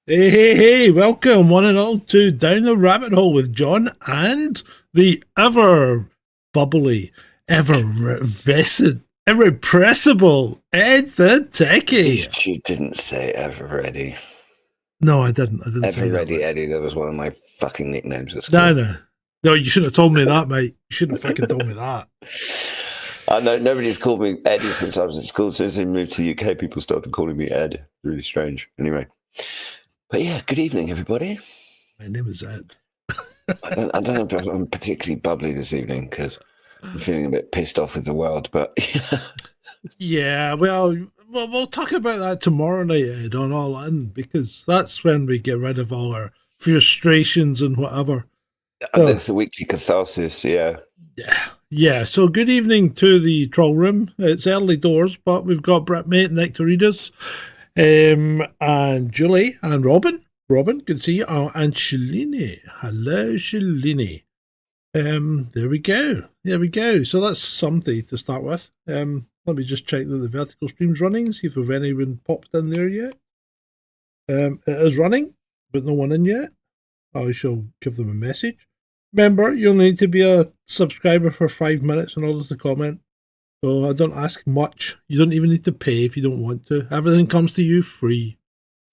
Hey, welcome one and all to Down the Rabbit Hole with John and the ever bubbly, effervescent, irrepressible Ed the Techie. You didn't say ever ready. No, I didn't. I didn't Ever say ready, that. Eddie. That was one of my fucking nicknames at school. No, you shouldn't have told me that, mate. You shouldn't have fucking told me that. No, nobody's called me Eddie since I was at school. Since I moved to the UK, people started calling me Ed. Really strange. Anyway, but yeah, good evening, everybody. My name is Ed. I don't know if I'm particularly bubbly this evening because I'm feeling a bit pissed off with the world. But Yeah, well, we'll talk about that tomorrow night, Ed, on All In, because that's when we get rid of all our frustrations and whatever. that's the weekly catharsis. Yeah. Yeah. So good evening to the troll room. It's early doors, but we've got Brett, mate, Nick to read us, and Julie and Robin. Robin, good to see you. Oh, and Shalini. Hello, Shalini. There we go. There we go. So that's something to start with. Let me just check that the vertical stream's running, see if we've anyone popped in there yet. It is running, but no one in yet. I shall give them a message. Remember, you'll need to be a subscriber for 5 minutes in order to comment. So I don't ask much. You don't even need to pay if you don't want to. Everything comes to you free.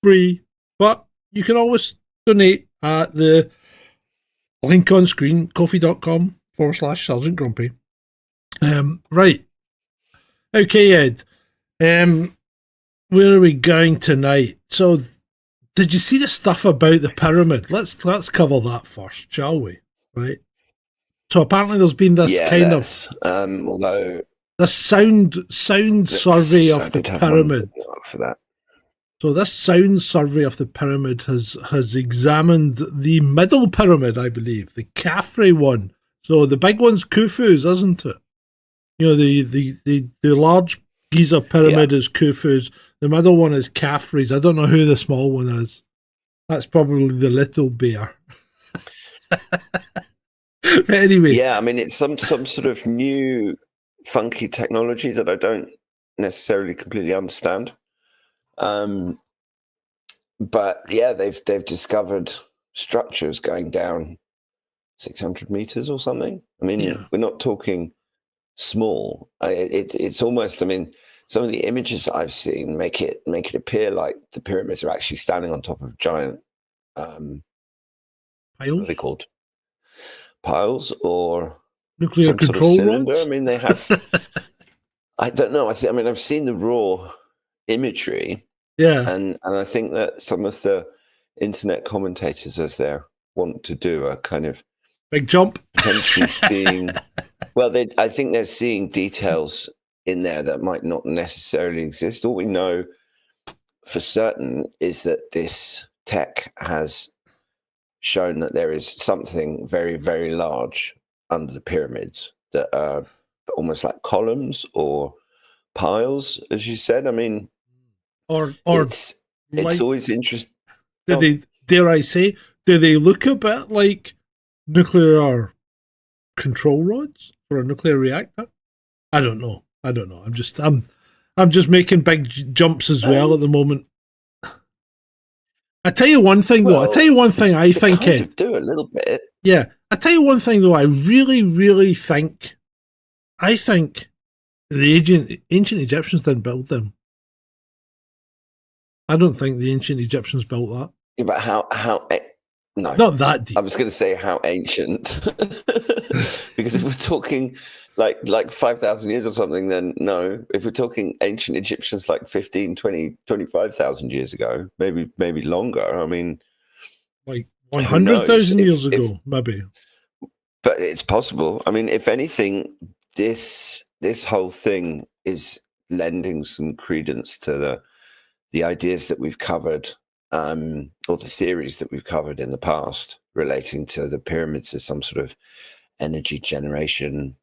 Free. But you can always donate at the link on screen, coffee.com/Sergeant Grumpy. Right. Okay, Ed. Where are we going tonight? So, did you see the stuff about the pyramid? Let's cover that first, shall we? Right. So apparently, there's been this although the sound survey of the pyramid for that. So this sound survey of the pyramid has examined the middle pyramid, I believe, the Khafre one. So the big one's Khufu's, isn't it? You know, the large Giza pyramid is Khufu's. The middle one is Khafre's. I don't know who the small one is. That's probably the little bear. But anyway. Yeah, I mean, it's some sort of new funky technology that I don't necessarily completely understand. But yeah, they've discovered structures going down 600 meters or something. I mean, we're not talking small. It's almost, I mean, some of the images that I've seen make it appear like the pyramids are actually standing on top of giant piles? What are they called? Piles or nuclear control cylinder? rods? I mean, they have. I don't know. I mean, I've seen the raw imagery. Yeah, and I think that some of the internet commentators, as they want to do, are kind of big jump, potentially seeing. Well, I think they're seeing details in there that might not necessarily exist. All we know for certain is that this tech has shown that there is something very, very large under the pyramids that are almost like columns or piles, as you said. I mean, or it's like, always interesting. Dare I say, do they look a bit like nuclear control rods for a nuclear reactor? I don't know. I'm just making big jumps as well at the moment. I tell you one thing though. I think kind of do a little bit. Yeah, I tell you one thing though. I really, really think. I think the ancient Egyptians didn't build them. I don't think the ancient Egyptians built that. Yeah, but how? No, not that deep. I was going to say how ancient, because if we're talking like 5,000 years or something, then no. If we're talking ancient Egyptians, like 15, 20, 25,000 years ago, maybe longer. I mean, like 100,000 years ago, maybe. But it's possible. I mean, if anything, this whole thing is lending some credence to the ideas that we've covered, or the theories that we've covered in the past relating to the pyramids as some sort of energy generation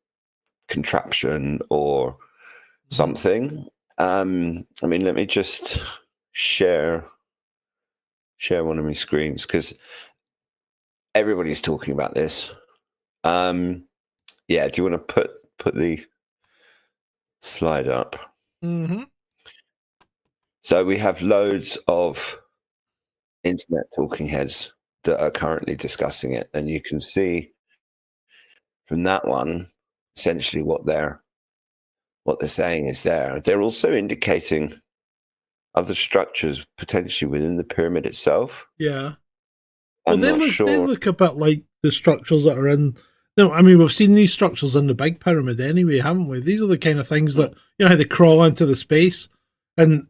contraption or something. I mean, let me just share one of my screens because everybody's talking about this. Yeah, do you want to put the slide up? Mm-hmm. So we have loads of internet talking heads that are currently discussing it, and you can see from that one essentially what they're saying is there. They're also indicating other structures potentially within the pyramid itself. Yeah. Well, I'm not they sure. look a bit like the structures that are in. No, I mean we've seen these structures in the big pyramid anyway, haven't we? These are the kind of things that how they crawl into the space, and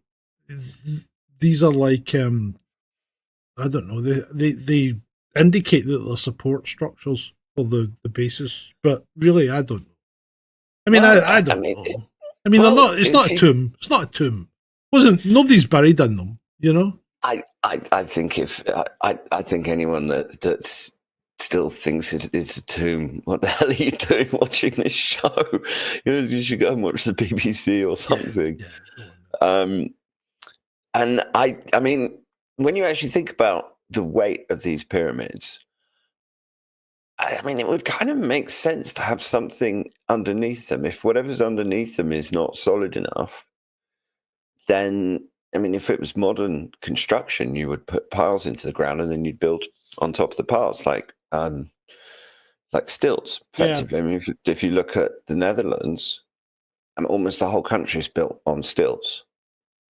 these are like I don't know. They indicate that they're support structures for the bases, but really I don't know. I mean I don't know. I mean they're not. It's not a tomb. It's not a tomb. Wasn't nobody's buried in them? You know. I think I think anyone that's still thinks it's a tomb, what the hell are you doing watching this show? You should go and watch the BBC or something. And I mean, when you actually think about the weight of these pyramids, I mean, it would kind of make sense to have something underneath them. If whatever's underneath them is not solid enough, then I mean, if it was modern construction, you would put piles into the ground and then you'd build on top of the piles, like stilts, effectively. Yeah. I mean, if you look at the Netherlands, almost the whole country is built on stilts,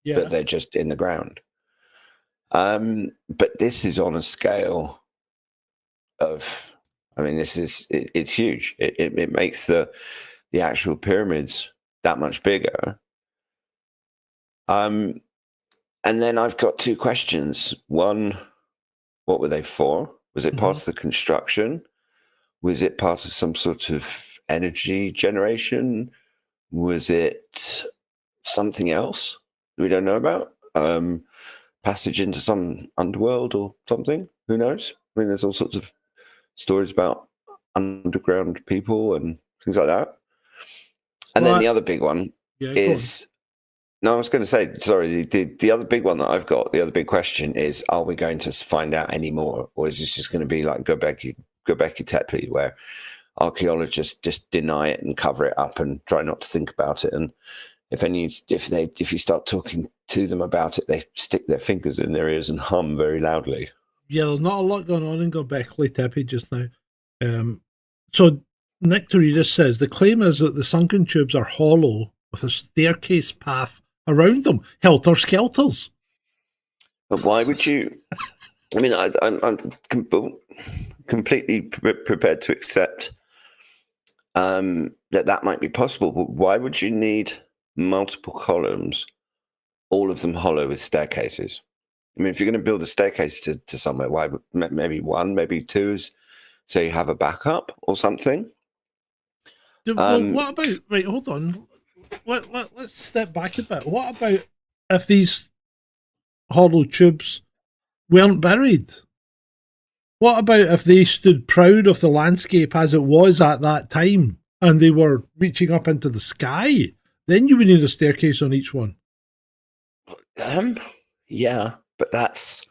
but they're just in the ground. But this is on a scale of, I mean, it's huge. It makes the actual pyramids that much bigger. And then I've got two questions. One, what were they for? Was it part of the construction? Was it part of some sort of energy generation? Was it something else we don't know about? Passage into some underworld or something? Who knows? I mean, there's all sorts of stories about underground people and things like that. And then the other big one is... No, I was going to say, sorry, the other big one that I've got, the other big question is, are we going to find out any more? Or is this just going to be like Göbekli Tepe, where archaeologists just deny it and cover it up and try not to think about it? And if you start talking to them about it, they stick their fingers in their ears and hum very loudly. Yeah, there's not a lot going on in Göbekli Tepe just now. So Nectaridis says, the claim is that the sunken tubes are hollow with a staircase path around them, helter-skelters. But why would you... I mean, I'm completely prepared to accept that might be possible, but why would you need multiple columns, all of them hollow with staircases? I mean, if you're going to build a staircase to somewhere, why maybe one, maybe two, so you have a backup or something? Well, what about... Right, hold on. Let's step back a bit. What about if these hollow tubes weren't buried? What about if they stood proud of the landscape as it was at that time and they were reaching up into the sky? Then you would need a staircase on each one. Yeah, but that's...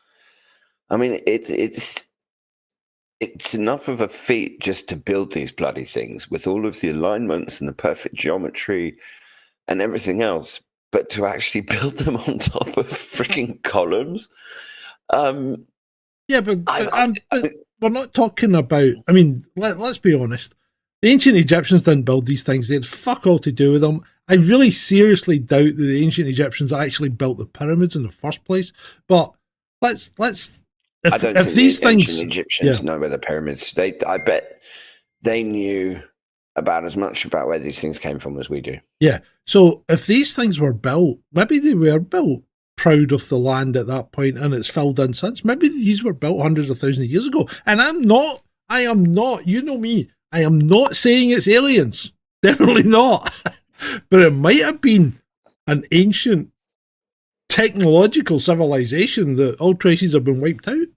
I mean, it's enough of a feat just to build these bloody things with all of the alignments and the perfect geometry and everything else, but to actually build them on top of freaking columns. Yeah, but we're not talking about... I mean, let's be honest. The ancient Egyptians didn't build these things. They had fuck all to do with them. I really seriously doubt that the ancient Egyptians actually built the pyramids in the first place. But let's I don't think these ancient Egyptians know where the pyramids... I bet they knew about as much about where these things came from as we do. Yeah. So if these things were built, maybe they were built proud of the land at that point and it's filled in since. Maybe these were built hundreds of thousands of years ago. And I am not, you know me, I am not saying it's aliens. Definitely not. But it might have been an ancient technological civilization that all traces have been wiped out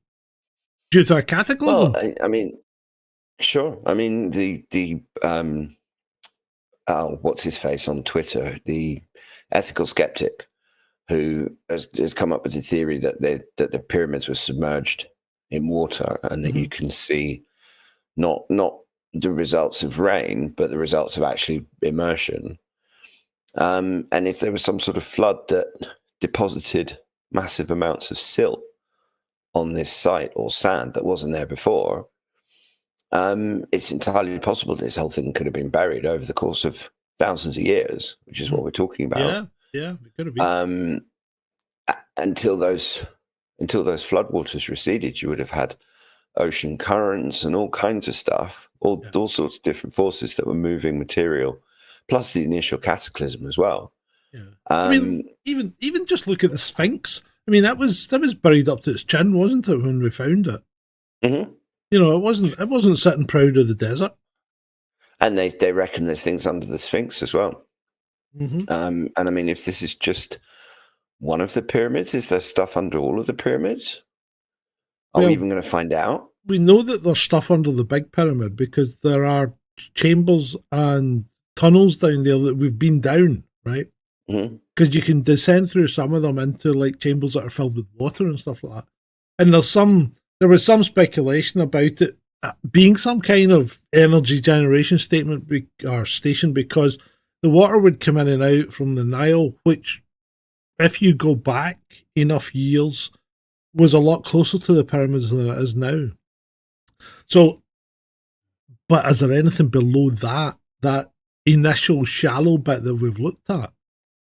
due to a cataclysm. Well, I mean, sure. I mean, the what's his face on Twitter, the ethical skeptic who has come up with the theory that the pyramids were submerged in water and that you can see not the results of rain, but the results of actually immersion. And if there was some sort of flood that deposited massive amounts of silt on this site or sand that wasn't there before, it's entirely possible this whole thing could have been buried over the course of thousands of years, which is what we're talking about. Yeah, it could have been. Until those floodwaters receded, you would have had ocean currents and all kinds of stuff, all sorts of different forces that were moving material, plus the initial cataclysm as well. Yeah, I mean, even just look at the Sphinx. I mean, that was buried up to its chin, wasn't it, when we found it? Mm-hmm. You know, it wasn't sitting proud of the desert. And they reckon there's things under the Sphinx as well. Mm-hmm. And I mean, if this is just one of the pyramids, is there stuff under all of the pyramids? Are we even going to find out? We know that there's stuff under the big pyramid because there are chambers and tunnels down there that we've been down, right? Because you can descend through some of them into like chambers that are filled with water and stuff like that. And there was some speculation about it being some kind of energy generation station because the water would come in and out from the Nile, which, if you go back enough years, was a lot closer to the pyramids than it is now. So, but is there anything below that initial shallow bit that we've looked at?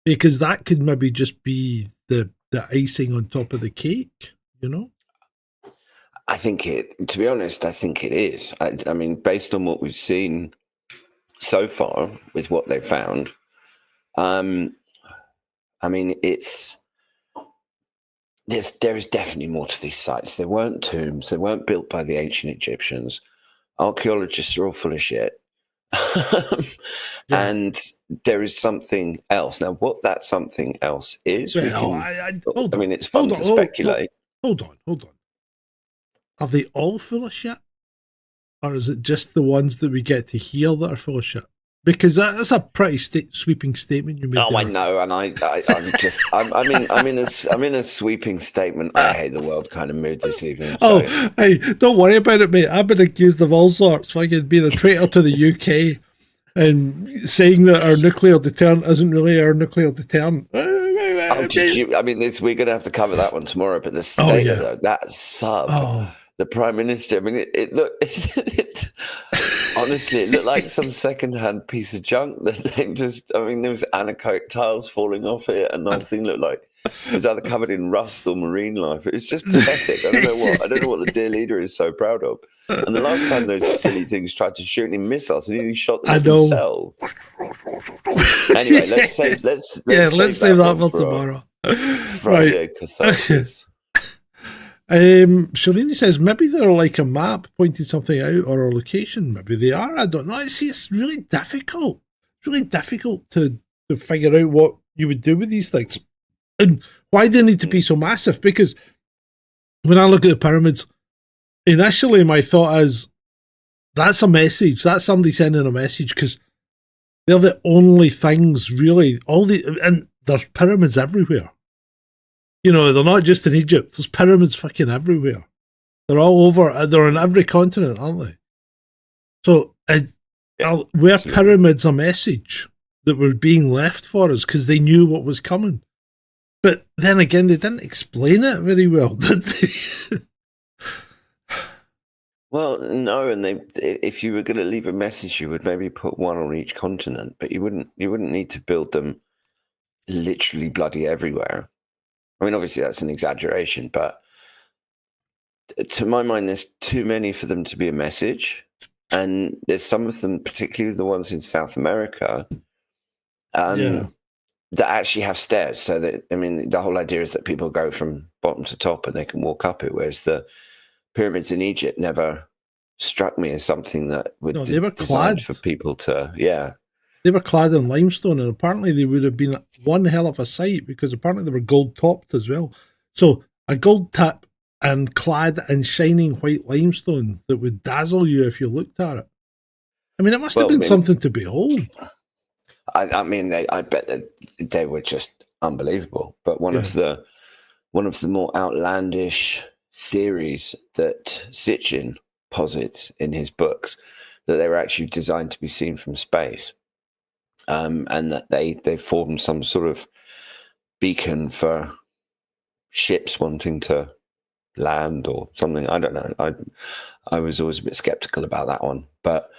Because that could maybe just be the icing on top of the cake, you know? To be honest, I think it is. I mean, based on what we've seen so far with what they found, I mean, there is definitely more to these sites. They weren't tombs. They weren't built by the ancient Egyptians. Archaeologists are all full of shit. And there is something else. Now, what that something else is, it's fun to speculate. Hold on. Are they all full of shit? Or is it just the ones that we get to hear that are full of shit? Because that's a pretty sweeping statement you made. Oh, there. I know, and I'm in a sweeping statement. I hate the world kind of mood this evening. So. Oh, hey, don't worry about it, mate. I've been accused of all sorts, like being a traitor to the UK and saying that our nuclear deterrent isn't really our nuclear deterrent. We're going to have to cover that one tomorrow. But the state of that sub, the Prime Minister. I mean, it honestly, it looked like some second-hand piece of junk that they there was anechoic tiles falling off it, and the whole thing looked like it was either covered in rust or marine life. It's just pathetic. I don't know what the dear leader is so proud of. And the last time those silly things tried to shoot him missiles, and he shot them himself. Anyway, let's save that for tomorrow. Friday catharsis. Shalini says maybe they're like a map pointing something out or a location. Maybe they are. I don't know. It's really difficult. It's really difficult to figure out what you would do with these things and why they need to be so massive. Because when I look at the pyramids, initially my thought is that's a message. That's somebody sending a message because they're the only things really. And there's pyramids everywhere. You know, they're not just in Egypt. There's pyramids fucking everywhere. They're all over. They're on every continent, aren't they? So, were pyramids a message that were being left for us because they knew what was coming? But then again, they didn't explain it very well, did they? Well, no, and if you were going to leave a message, you would maybe put one on each continent, but you wouldn't need to build them literally bloody everywhere. I mean, obviously that's an exaggeration, but to my mind, there's too many for them to be a message. And there's some of them, particularly the ones in South America, that actually have stairs. So that, I mean, the whole idea is that people go from bottom to top and they can walk up it, whereas the pyramids in Egypt never struck me as something that would they were designed clad for people to, They were clad in limestone, and apparently they would have been one hell of a sight because apparently they were gold topped as well. So a gold tip and clad in shining white limestone that would dazzle you if you looked at it. I mean, it must have been something to behold. I bet that they were just unbelievable. But one of the more outlandish theories that Sitchin posits in his books that they were actually designed to be seen from space. And that they formed some sort of beacon for ships wanting to land or something. I don't know. I was always a bit skeptical about that one, but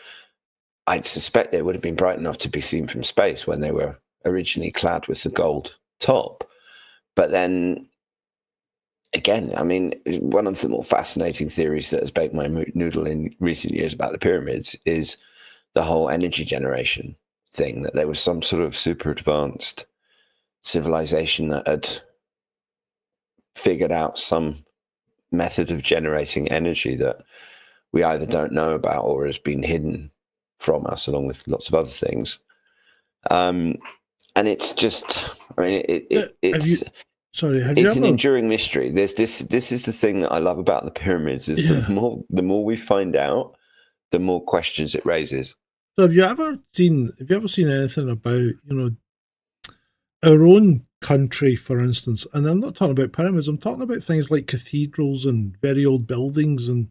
I suspect they would have been bright enough to be seen from space when they were originally clad with the gold top. But then again, I mean, one of the more fascinating theories that has baked my noodle in recent years about the pyramids is the whole energy generation thing, that there was some sort of super advanced civilization that had figured out some method of generating energy that we either don't know about or has been hidden from us, along with lots of other things. And it's just, I mean, it's an enduring mystery. This is the thing that I love about the pyramids, is the more we find out, the more questions it raises. So have you ever seen anything about, our own country, for instance? And I'm not talking about pyramids, I'm talking about things like cathedrals and very old buildings and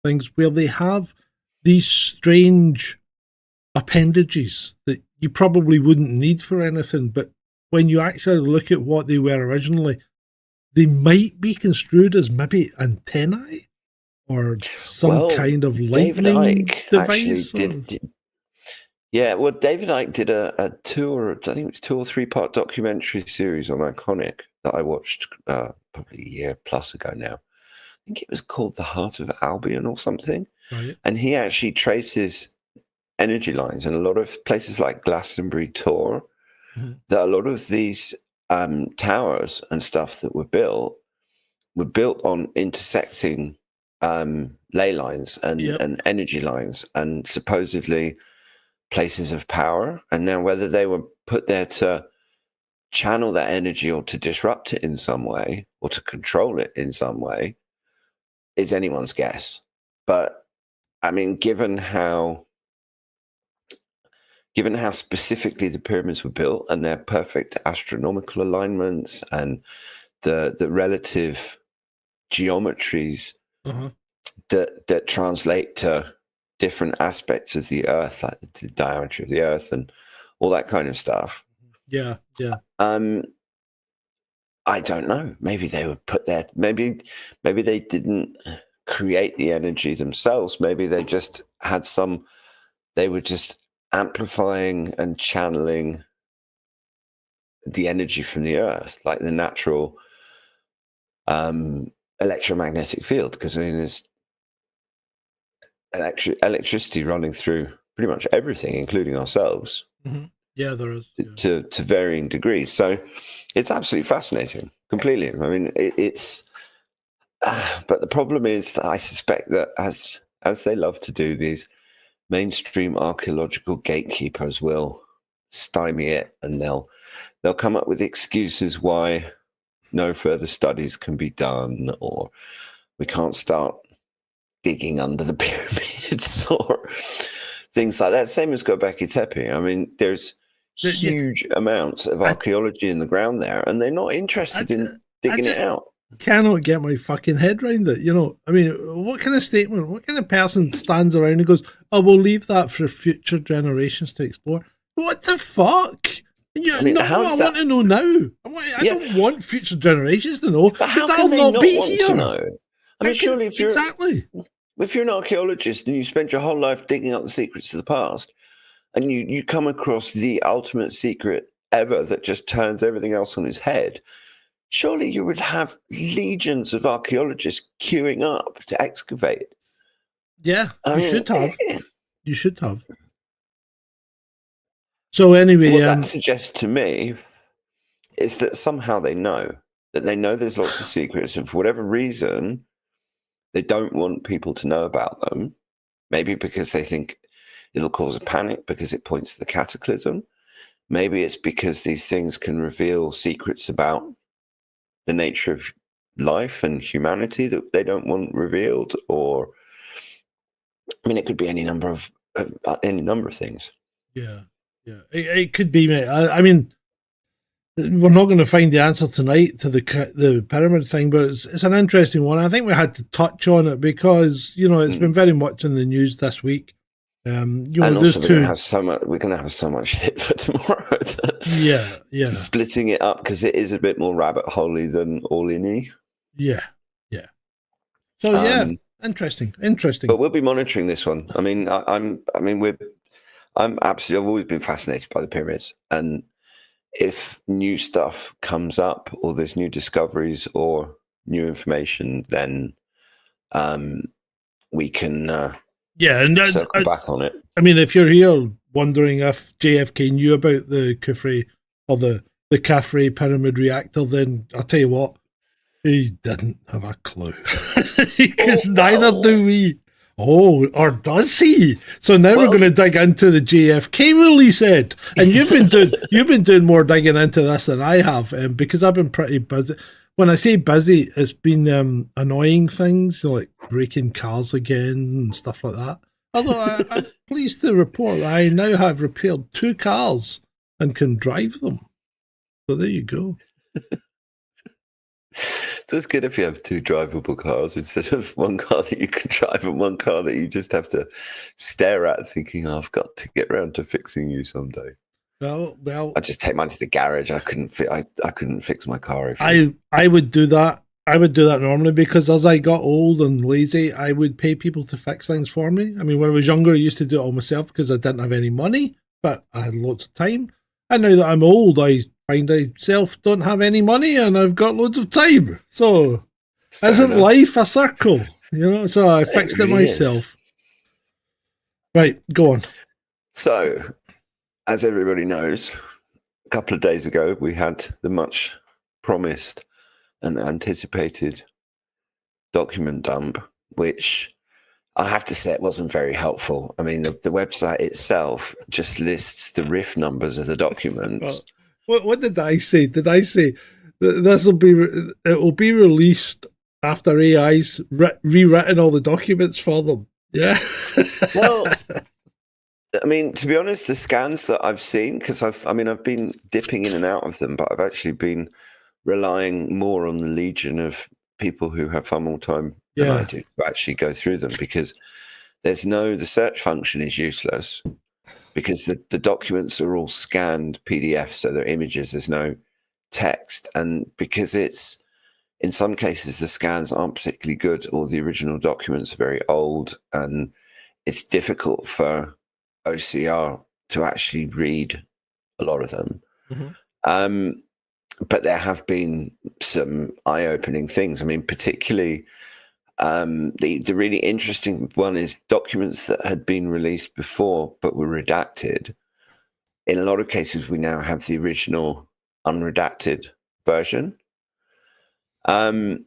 things where they have these strange appendages that you probably wouldn't need for anything, but when you actually look at what they were originally, they might be construed as maybe antennae or some kind of lightning device. David Icke did a 2 or 3 part documentary series on Iconic that I watched probably a year plus ago now. I think it was called The Heart of Albion or something. Right. And he actually traces energy lines in a lot of places like Glastonbury Tor, that a lot of these towers and stuff that were built on intersecting ley lines and energy lines and supposedly places of power. And now whether they were put there to channel that energy or to disrupt it in some way or to control it in some way is anyone's guess. But I mean, given how specifically the pyramids were built and their perfect astronomical alignments and the relative geometries that translate to different aspects of the Earth, like the diameter of the Earth and all that kind of stuff. Yeah. I don't know. Maybe they were put there. Maybe they didn't create the energy themselves. Maybe they just had some. They were just amplifying and channeling the energy from the Earth, like the natural electromagnetic field. Because I mean, there's electricity running through pretty much everything, including ourselves. Yeah, there is. To varying degrees. So it's absolutely fascinating, completely. I mean, it's. But the problem is that I suspect that as they love to do, these mainstream archaeological gatekeepers will stymie it, and they'll come up with excuses why no further studies can be done, or we can't start digging under the pyramids, or things like that. Same as Göbekli Tepe. I mean, there's huge amounts of archaeology in the ground there, and they're not interested in digging it out. Cannot get my fucking head around it. I mean, what kind of statement, what kind of person stands around and goes, "Oh, we'll leave that for future generations to explore"? What the fuck? I want to know now. I don't want future generations to know, because I'll not be here. To know? I mean, surely if you're an archaeologist and you spend your whole life digging up the secrets of the past, and you come across the ultimate secret ever that just turns everything else on its head, surely you would have legions of archaeologists queuing up to excavate. Yeah, should have. You should have. So anyway, what that suggests to me is that somehow they know there's lots of secrets, and for whatever reason, they don't want people to know about them. Maybe because they think it'll cause a panic because it points to the cataclysm. Maybe it's because these things can reveal secrets about the nature of life and humanity that they don't want revealed. Or, I mean, it could be any number of things. Yeah. It could be, mate. I mean, we're not going to find the answer tonight to the pyramid thing, but it's an interesting one. I think we had to touch on it because it's been very much in the news this week. And also we're going to have so much hit for tomorrow. Yeah. Splitting it up because it is a bit more rabbit holey than all-in-y. Yeah. So yeah, interesting. But we'll be monitoring this one. I mean, I'm absolutely. I've always been fascinated by the pyramids, and if new stuff comes up, or there's new discoveries or new information, then we can circle back on it. I mean, if you're here wondering if JFK knew about the Khafre or the Khafre pyramid reactor, then I'll tell you what, he didn't have a clue. Because neither do we. Oh, or does he? So now we're going to dig into the JFK release, Ed. And you've been doing more digging into this than I have, because I've been pretty busy. When I say busy, it's been annoying things, like breaking cars again and stuff like that. Although I'm pleased to report that I now have repaired 2 cars and can drive them. So there you go. So it's good if you have 2 drivable cars instead of one car that you can drive and one car that you just have to stare at thinking, I've got to get around to fixing you someday. Well, I just take mine to the garage. I couldn't fix my car. I would do that. I would do that normally, because as I got old and lazy, I would pay people to fix things for me. I mean, when I was younger, I used to do it all myself because I didn't have any money, but I had lots of time. And now that I'm old, I find I myself don't have any money and I've got loads of time. So isn't life a circle? You know, so I fixed it myself. Right, go on. So, as everybody knows, a couple of days ago, we had the much promised and anticipated document dump, which I have to say it wasn't very helpful. I mean, the website itself just lists the RIF numbers of the documents. What did I say? Did I say that it will be released after AI's rewritten all the documents for them? Yeah. Well, I mean, to be honest, the scans that I've seen, because I've been dipping in and out of them, but I've actually been relying more on the legion of people who have far more time than I do to actually go through them, because the search function is useless, because the documents are all scanned PDF, so they're images, there's no text. And because it's, in some cases, the scans aren't particularly good, or the original documents are very old, and it's difficult for OCR to actually read a lot of them. Mm-hmm. But there have been some eye-opening things. I mean, particularly the really interesting one is documents that had been released before but were redacted. In a lot of cases, we now have the original unredacted version. And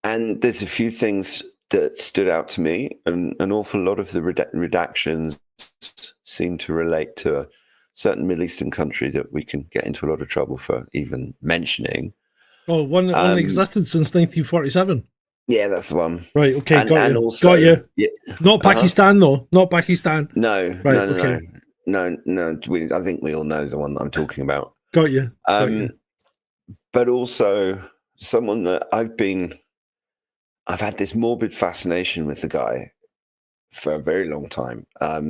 there's a few things that stood out to me, and an awful lot of the redactions seem to relate to a certain Middle Eastern country that we can get into a lot of trouble for even mentioning. Oh, one that existed since 1947. Yeah, that's the one. Right, okay, and, got and you. Also, got you. Yeah, Not Pakistan, though. Not Pakistan. No, right, no, okay. no. I think we all know the one that I'm talking about. Got you. But also someone that I've had this morbid fascination with the guy for a very long time,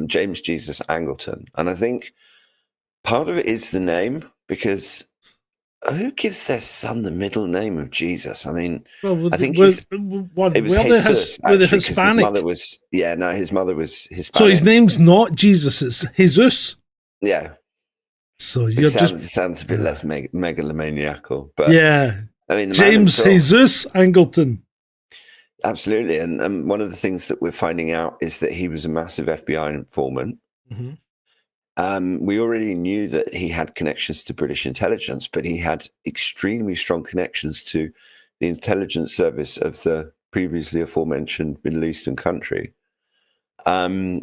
James Jesus Angleton. And I think part of it is the name, because who gives their son the middle name of Jesus? I mean, I think it was Jesus, the Hispanic. His mother was Hispanic. So his name's not Jesus, it's Jesus. Yeah. So it sounds a bit less megalomaniacal, but yeah. I mean, James Jesus Angleton. Absolutely, and one of the things that we're finding out is that he was a massive FBI informant. Mm-hmm. We already knew that he had connections to British intelligence, but he had extremely strong connections to the intelligence service of the previously aforementioned Middle Eastern country, and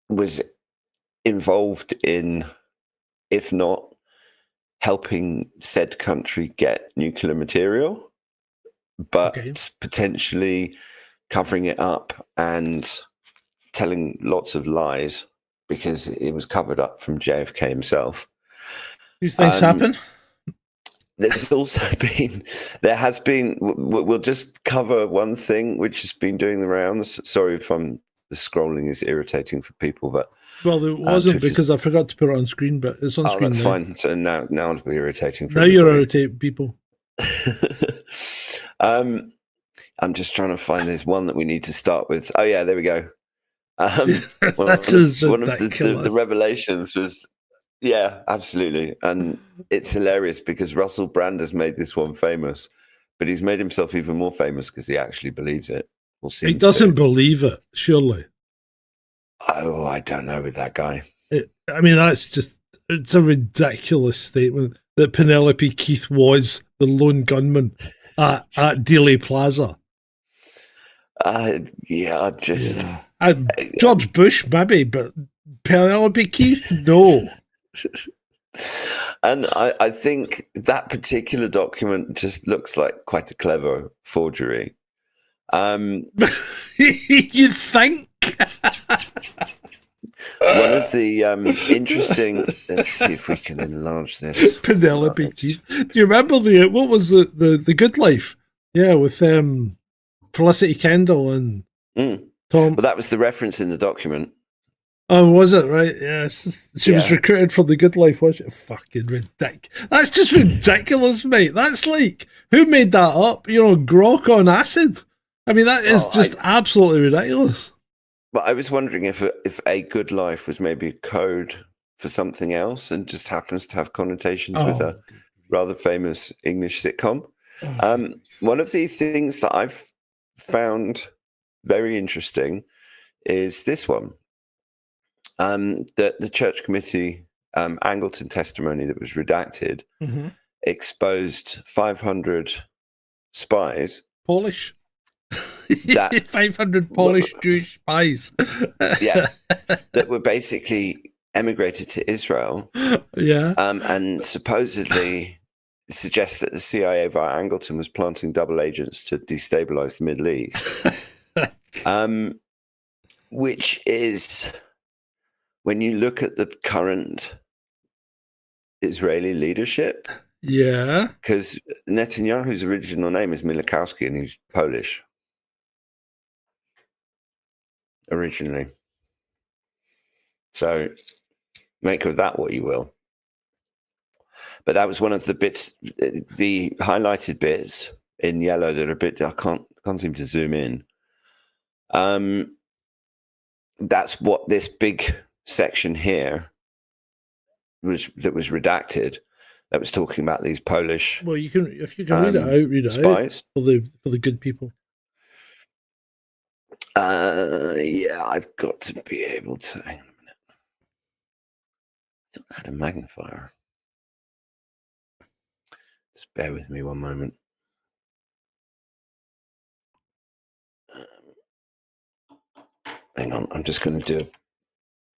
was involved in, if not helping said country get nuclear material, but potentially covering it up and telling lots of lies, because it was covered up from JFK himself. These things happen. There has been, we'll just cover one thing which has been doing the rounds. Sorry if the scrolling is irritating for people, but. Well, it wasn't because I forgot to put it on screen, but it's on screen that's now. Fine. So now it'll be irritating for now everybody. You're irritating people. I'm just trying to find this one that we need to start with. Oh yeah, there we go. That is one of ridiculous. the revelations was, yeah, absolutely, and it's hilarious because Russell Brand has made this one famous, but he's made himself even more famous because he actually believes it. He doesn't believe it, surely. Oh, I don't know with that guy. I mean, it's a ridiculous statement that Penelope Keith was the lone gunman at Dealey Plaza. George Bush, maybe, but Penelope Keith, no. And I think that particular document just looks like quite a clever forgery. You think? One of the interesting. Let's see if we can enlarge this. Penelope Keith. Do you remember what was the Good Life? Yeah, with Felicity Kendall and Tom. Well, that was the reference in the document. Oh, was it right? Yes, she was recruited for the Good Life. Was it? Fucking ridiculous! That's just ridiculous, mate. That's like, who made that up? Grok on acid. I mean, that is absolutely ridiculous. But I was wondering if a good life was maybe a code for something else and just happens to have connotations with a rather famous English sitcom. One of these things that I've found very interesting is this one. That the church committee Angleton testimony that was redacted exposed 500 spies. Polish. 500 Polish Jewish spies. That were basically emigrated to Israel. And supposedly suggests that the CIA via Angleton was planting double agents to destabilize the Middle East. Which is, when you look at the current Israeli leadership, because Netanyahu's original name is Milikowski and he's Polish originally. So make of that what you will. But that was one of the bits, the highlighted bits in yellow that are a bit, I can't seem to zoom in. That's what this big section here that was redacted. That was talking about these Polish. Well, if you can read it spies. Out for the good people. I've got to be able to. Hang on a minute. I thought I had a magnifier. Just bear with me one moment. Hang on, I'm just going to do a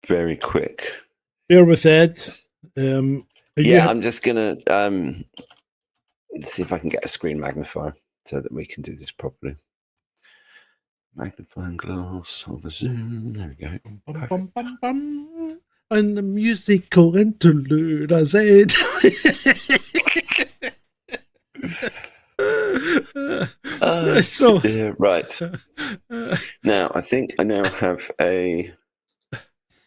very quick. Bear with Ed. I'm just going to see if I can get a screen magnifier so that we can do this properly. Magnifying glass over Zoom. There we go. Bum, bum, bum. And the musical interlude, I said. Right. Now, I think I now have a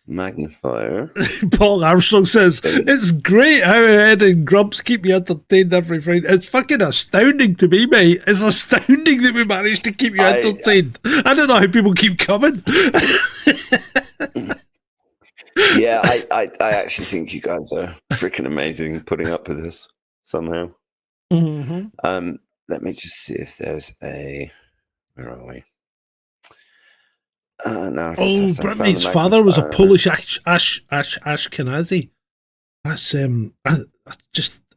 magnifier. Paul Armstrong says, it's great how Ed and Grumps keep you entertained every Friday. It's fucking astounding to me, mate. It's astounding that we managed to keep you entertained. I don't know how people keep coming. I actually think you guys are freaking amazing putting up with this somehow. Let me just see if there's a. Where are we? No. Brittany's father was a Polish Ashkenazi. That's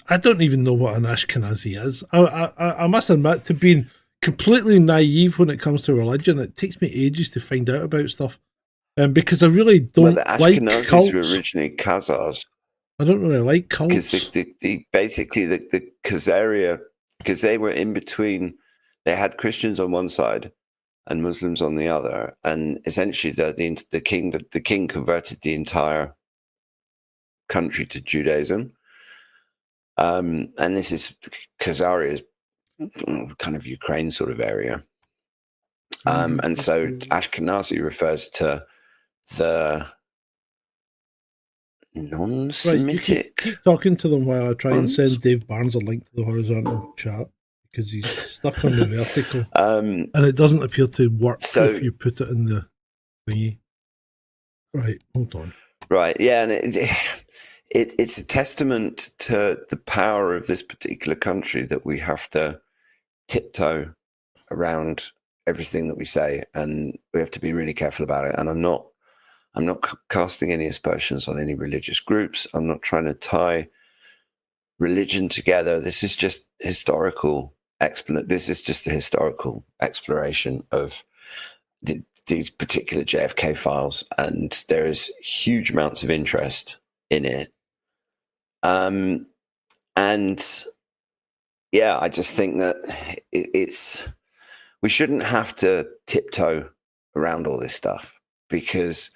I don't even know what an Ashkenazi is. I must admit to being completely naive when it comes to religion. It takes me ages to find out about stuff, because I really don't like cults. The Ashkenazis were originally Khazars. I don't really like cults because the Khazaria, because they were in between. They had Christians on one side and Muslims on the other, and essentially the king converted the entire country to Judaism. And this is Khazaria, kind of Ukraine sort of area. And so Ashkenazi refers to the non-Semitic. Right, keep talking to them while I try and send Dave Barnes a link to the horizontal chat. because he's stuck on the vertical. And it doesn't appear to work so, if you put it in the thingy. Right, hold on. Right, yeah, and it's a testament to the power of this particular country that we have to tiptoe around everything that we say, and we have to be really careful about it. And I'm not casting any aspersions on any religious groups. I'm not trying to tie religion together. This is just historical This is just a historical exploration of these particular JFK files, and there is huge amounts of interest in it. And yeah, I just think that we shouldn't have to tiptoe around all this stuff, because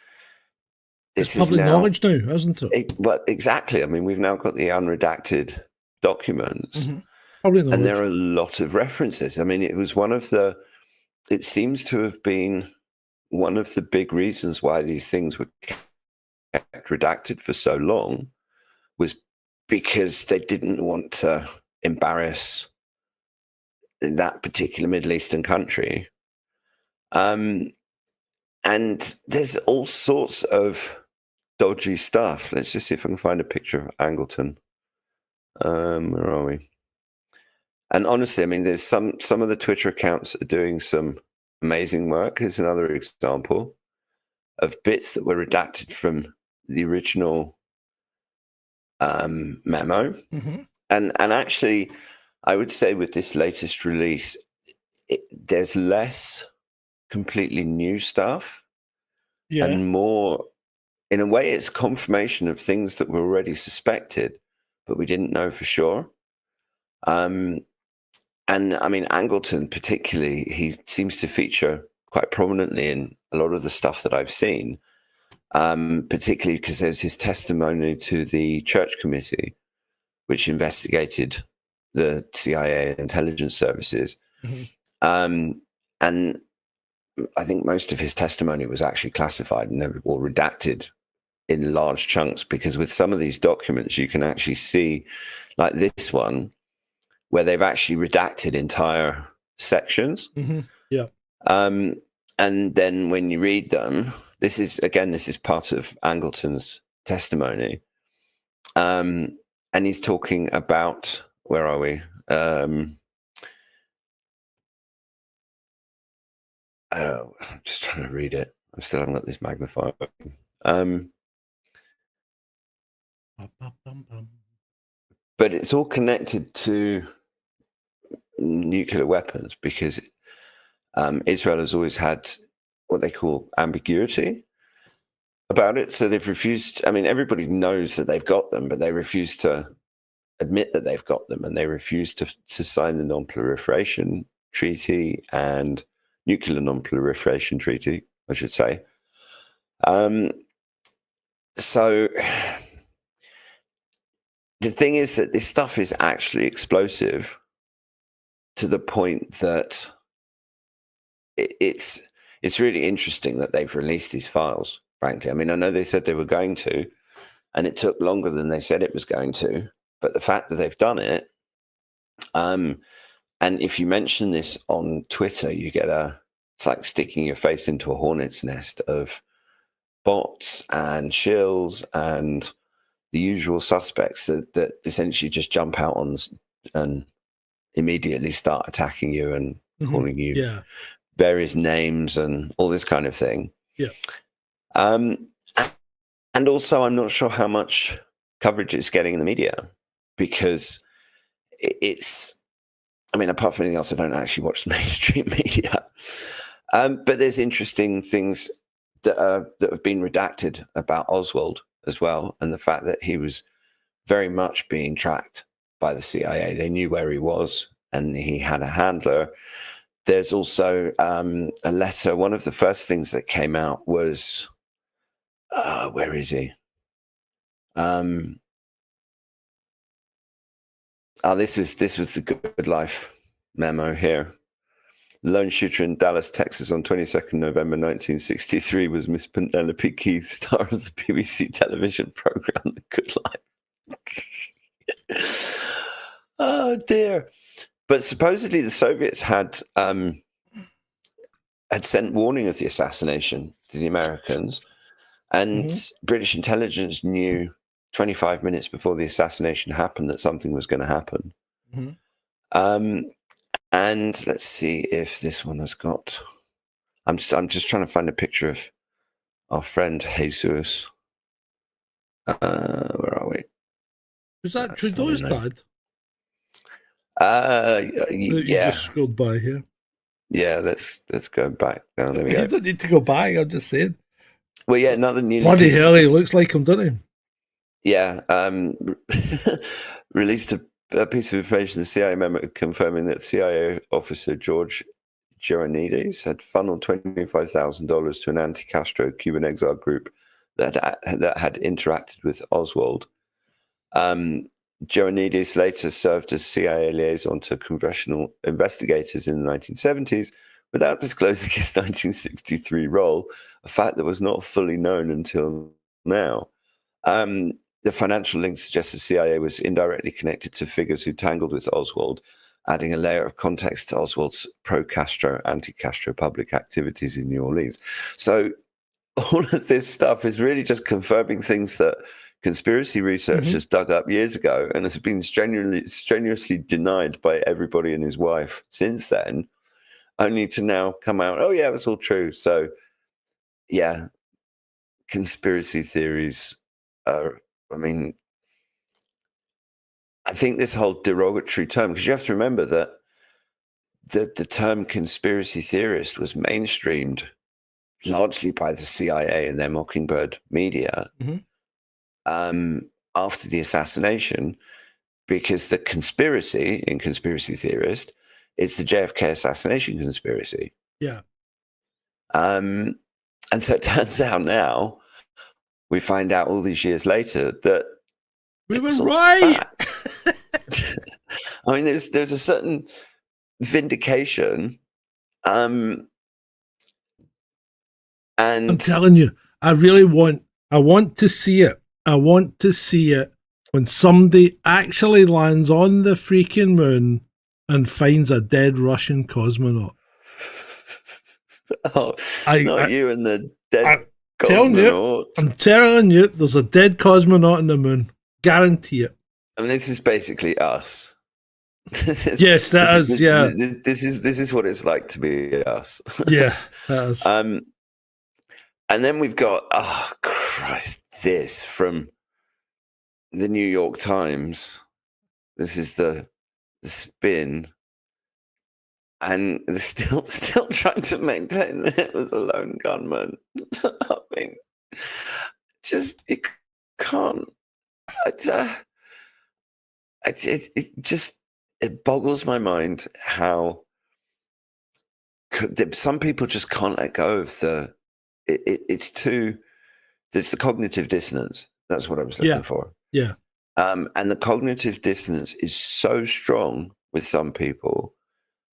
it's public knowledge now, isn't it? But exactly. I mean, we've now got the unredacted documents, mm-hmm. And there are a lot of references. I mean, it seems to have been one of the big reasons why these things were kept redacted for so long, was because they didn't want to embarrass that particular Middle Eastern country. And there's all sorts of dodgy stuff. Let's just see if I can find a picture of Angleton. Where are we? And honestly, I mean, there's some of the Twitter accounts are doing some amazing work. Here's another example of bits that were redacted from the original memo. Mm-hmm. And actually, I would say with this latest release, there's less completely new stuff, and more, in a way, it's confirmation of things that were already suspected, but we didn't know for sure. And I mean, Angleton particularly, he seems to feature quite prominently in a lot of the stuff that I've seen, particularly because there's his testimony to the Church Committee, which investigated the CIA intelligence services. Mm-hmm. And I think most of his testimony was actually classified and or redacted in large chunks, because with some of these documents, you can actually see, like this one, where they've actually redacted entire sections. Mm-hmm. Yeah. And then when you read them, this is part of Angleton's testimony. And he's talking about, where are we? I'm just trying to read it. I still haven't got this magnifier. But it's all connected to nuclear weapons, because Israel has always had what they call ambiguity about it. So they've refused. I mean, everybody knows that they've got them, but they refuse to admit that they've got them, and they refuse to sign the non-proliferation treaty and nuclear non-proliferation treaty, I should say. So the thing is that this stuff is actually explosive, to the point that it's really interesting that they've released these files, frankly. I mean, I know they said they were going to, and it took longer than they said it was going to, but the fact that they've done it, and if you mention this on Twitter, you get it's like sticking your face into a hornet's nest of bots and shills and the usual suspects that essentially just jump out on and immediately start attacking you and calling you various names and all this kind of thing. Yeah. And also, I'm not sure how much coverage it's getting in the media, because it's, I mean, apart from anything else, I don't actually watch the mainstream media. But there's interesting things that have been redacted about Oswald as well, and the fact that he was very much being tracked by the CIA. They knew where he was, and he had a handler. There's also a letter. One of the first things that came out was, where is he? This was the Good Life memo here. The lone shooter in Dallas, Texas on 22nd November 1963 was Miss Penelope Keith, star of the BBC television program The Good Life. Oh, dear. But supposedly the Soviets had sent warning of the assassination to the Americans, and British intelligence knew 25 minutes before the assassination happened that something was going to happen. And let's see if this one has got. I'm just trying to find a picture of our friend Jesus. Where are we? Was that Trudeau's dad? You just scrolled by here. Yeah, let's go back. Oh, there we go. You don't need to go back. I'm just saying. Well, yeah, another news. Bloody hell, he looks like him, doesn't he? Yeah. Released a piece of information, the CIA member confirming that CIA officer George Joannides had funneled $25,000 to an anti-Castro Cuban exile group that had interacted with Oswald. Joannides later served as CIA liaison to congressional investigators in the 1970s without disclosing his 1963 role, a fact that was not fully known until now. The financial link suggests the CIA was indirectly connected to figures who tangled with Oswald, adding a layer of context to Oswald's pro-Castro, anti-Castro public activities in New Orleans. So all of this stuff is really just confirming things that conspiracy researchers dug up years ago and has been strenuously denied by everybody and his wife since then, only to now come out, oh, yeah, it's all true. So, yeah, conspiracy theories are, I mean, I think this whole derogatory term, because you have to remember that the term conspiracy theorist was mainstreamed largely by the CIA and their Mockingbird media after the assassination, because the conspiracy in conspiracy theorist is the JFK assassination conspiracy. Yeah. And so it turns out now, we find out all these years later that we were right. I mean, there's a certain vindication. And I'm telling you, I want to see it. I want to see it when somebody actually lands on the freaking moon and finds a dead Russian cosmonaut. You and the dead cosmonaut. I'm telling you, there's a dead cosmonaut on the moon. Guarantee it. I mean, this is basically us. Yes, that is. Yeah, this is what it's like to be us. Yeah, that is. And then we've got, oh Christ, this from the New York Times. This is the spin, and they're still trying to maintain that it was a lone gunman. I mean, just you can't. It boggles my mind how some people just can't let go of the. It's the cognitive dissonance. That's what I was looking for. Yeah. And the cognitive dissonance is so strong with some people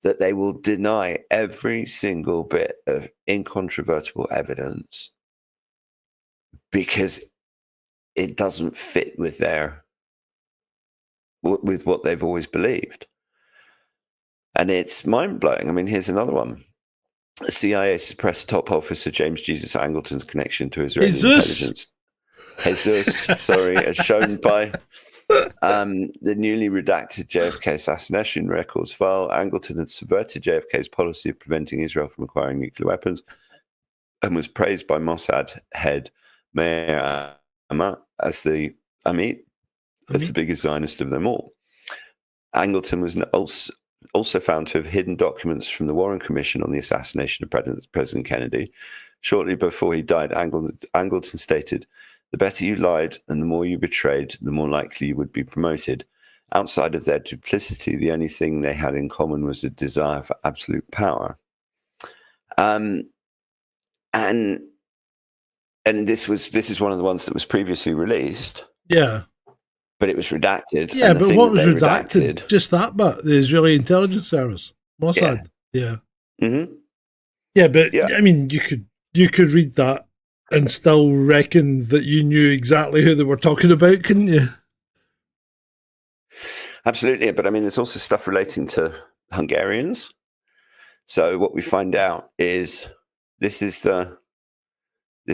that they will deny every single bit of incontrovertible evidence because it doesn't fit with what they've always believed. And it's mind-blowing. I mean, here's another one. CIA suppressed top officer James Jesus Angleton's connection to Israeli intelligence. Jesus, sorry, as shown by the newly redacted JFK assassination records file. Angleton had subverted JFK's policy of preventing Israel from acquiring nuclear weapons and was praised by Mossad head Meir Amit as the biggest Zionist of them all. Angleton was also found to have hidden documents from the Warren Commission on the assassination of President Kennedy. Shortly before he died, Angleton stated, "The better you lied and the more you betrayed, the more likely you would be promoted. Outside of their duplicity, the only thing they had in common was a desire for absolute power." And this is one of the ones that was previously released. Yeah. But it was redacted. Yeah, but what was redacted? Just that bit, the Israeli intelligence service, Mossad. Yeah. Mm-hmm. Yeah, but I mean, you could read that and still reckon that you knew exactly who they were talking about, couldn't you? Absolutely, but I mean, there's also stuff relating to Hungarians. So what we find out is this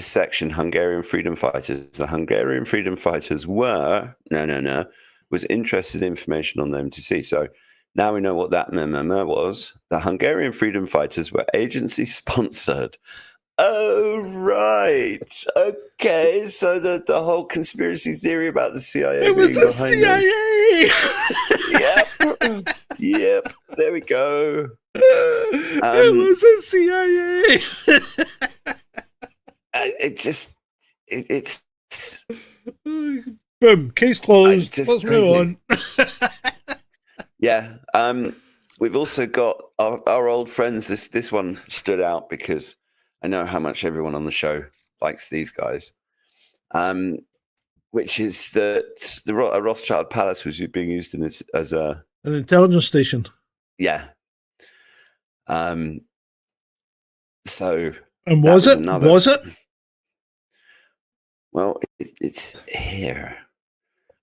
section, Hungarian freedom fighters. The Hungarian freedom fighters was interested in information on the MTC. So now we know what that was. The Hungarian freedom fighters were agency sponsored. Oh, right. Okay. So the whole conspiracy theory about the CIA. It was the CIA. Yep. There we go. It was the CIA. It's boom. Case closed. Let's move on. Yeah. We've also got our old friends. This one stood out because I know how much everyone on the show likes these guys. Which is that the Rothschild Palace was being used as an intelligence station. Yeah. So. And was it? Was it? Well, it's here.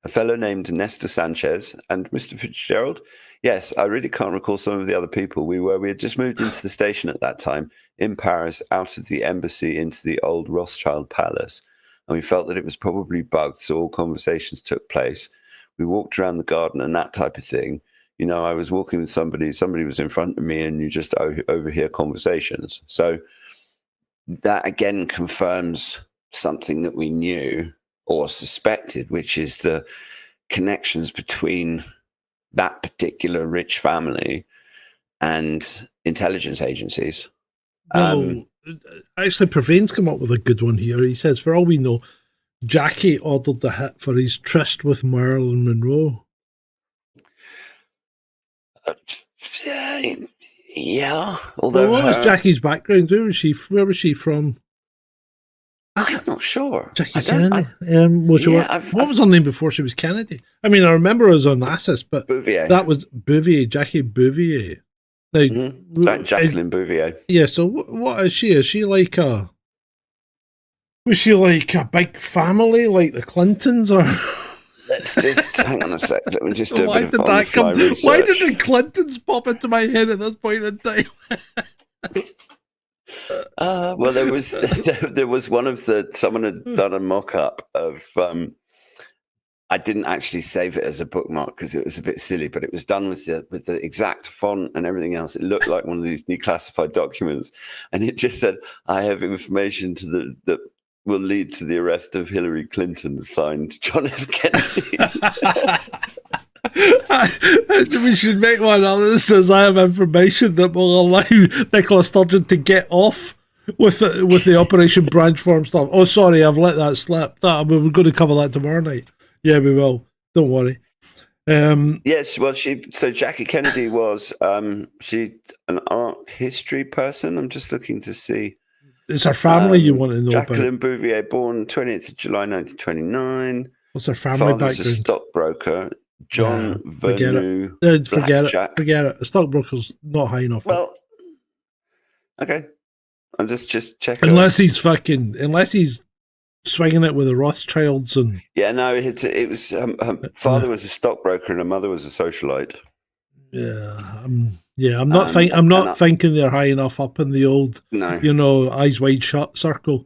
A fellow named Nestor Sanchez and Mr. Fitzgerald. Yes, I really can't recall some of the other people. We had just moved into the station at that time in Paris, out of the embassy into the old Rothschild Palace. And we felt that it was probably bugged, so all conversations took place. We walked around the garden and that type of thing. You know, I was walking with somebody was in front of me, and you just overhear conversations. So that again confirms something that we knew or suspected, which is the connections between that particular rich family and intelligence agencies. Well, actually, Praveen's come up with a good one here. He says, for all we know, Jackie ordered the hit for his tryst with Marilyn Monroe. Yeah. Although what was Jackie's background? Where was she from? I'm not sure. Jackie Kennedy. What was her name before she was Kennedy? I mean, I remember her as Onassis, but Bouvier. That was Bouvier, Jackie Bouvier. Now, Jacqueline Bouvier. Yeah. So what is she? Is she like a? Was she like a big family, like the Clintons, or? Let's just hang on a sec. Let me just do Why a bit of research. Why did the Clintons pop into my head at this point in time? Well, there was one of someone had done a mock-up of. I didn't actually save it as a bookmark because it was a bit silly, but it was done with the exact font and everything else. It looked like one of these declassified documents, and it just said, "I have information that will lead to the arrest of Hillary Clinton," signed John F. Kennedy. We should make one out that says, "I have information that will allow Nicola Sturgeon to get off with the Operation Branch Farm stuff." Oh, sorry, I've let that slip. We're going to cover that tomorrow night. Yeah, we will. Don't worry. Yes, well, so Jackie Kennedy was she an art history person? I'm just looking to see. It's her family you want to know Jacqueline about. Bouvier, born 20th of July 1929. What's her family Father background? was a stockbroker. John Forget Vernew. Forget it. A stockbroker's not high enough. Well, okay. I'm just checking. Unless he's swinging it with the Rothschilds and. Yeah, no, it was her father was a stockbroker and her mother was a socialite. Yeah, I'm not thinking they're high enough up in the old, eyes wide shut circle.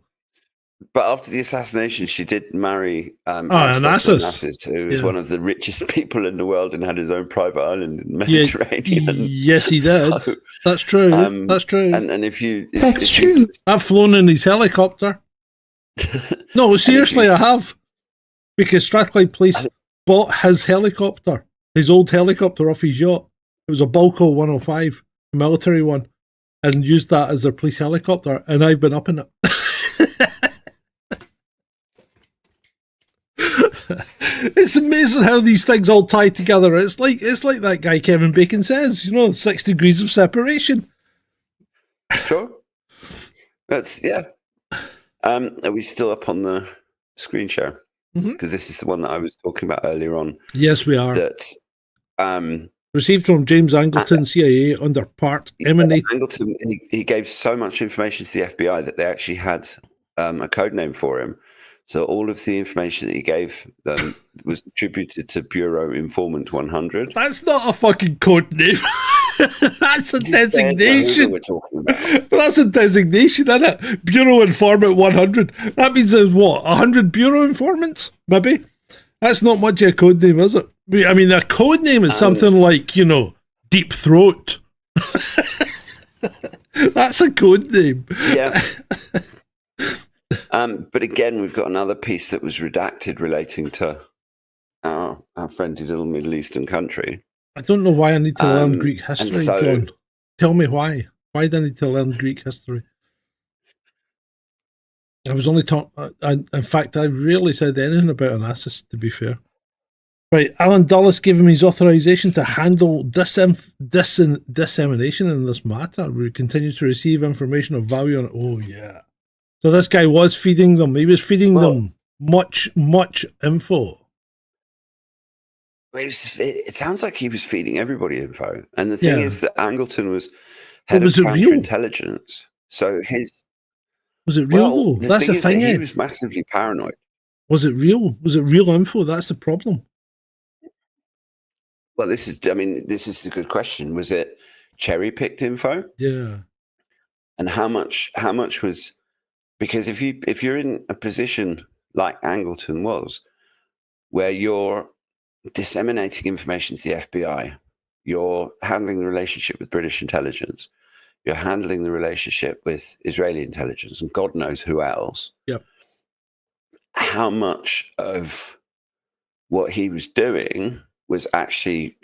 But after the assassination, she did marry Onassis, who was one of the richest people in the world and had his own private island in the Mediterranean. Yes, he did. So, that's true. That's true. And if true. I've flown in his helicopter. No, seriously, I have. Because Strathclyde Police bought his helicopter, his old helicopter off his yacht. It was a Balco 105, a military one, and used that as their police helicopter, and I've been up in it. It's amazing how these things all tie together. It's like that guy Kevin Bacon says, 6 degrees of separation. Sure. Yeah. Are we still up on the screen share? Because this is the one that I was talking about earlier on. Yes, we are. That received from James Angleton, CIA, under part emanating. Angleton, he gave so much information to the FBI that they actually had a code name for him. So all of the information that he gave them was attributed to Bureau Informant 100. That's not a fucking code name. That's a designation. We're talking about. That's a designation, isn't it? Bureau Informant 100. That means there's what, 100 Bureau Informants? Maybe. That's not much of a code name, is it? I mean, a code name is something like, you know, Deep Throat. That's a code name. Yeah. But again, we've got another piece that was redacted relating to our friendly little Middle Eastern country. I don't know why I need to learn Greek history, so, John. Tell me why. Why do I need to learn Greek history? I was only talking... in fact, I rarely said anything about Onassis, to be fair. Right, Alan Dulles gave him his authorization to handle dissemination in this matter. We continue to receive information of value on it. Oh, yeah. So this guy was feeding them. He was feeding them much info. It sounds like he was feeding everybody info. And the thing is that Angleton was head of counterintelligence. So his... Was it real, though? That's the thing. He was massively paranoid. Was it real? Was it real info? That's the problem. Well, this is the good question. Was it cherry-picked info? Yeah. And how much was... Because if you're in a position like Angleton was, where you're disseminating information to the FBI, you're handling the relationship with British intelligence, you're handling the relationship with Israeli intelligence, and God knows who else. Yep. How much of what he was doing was actually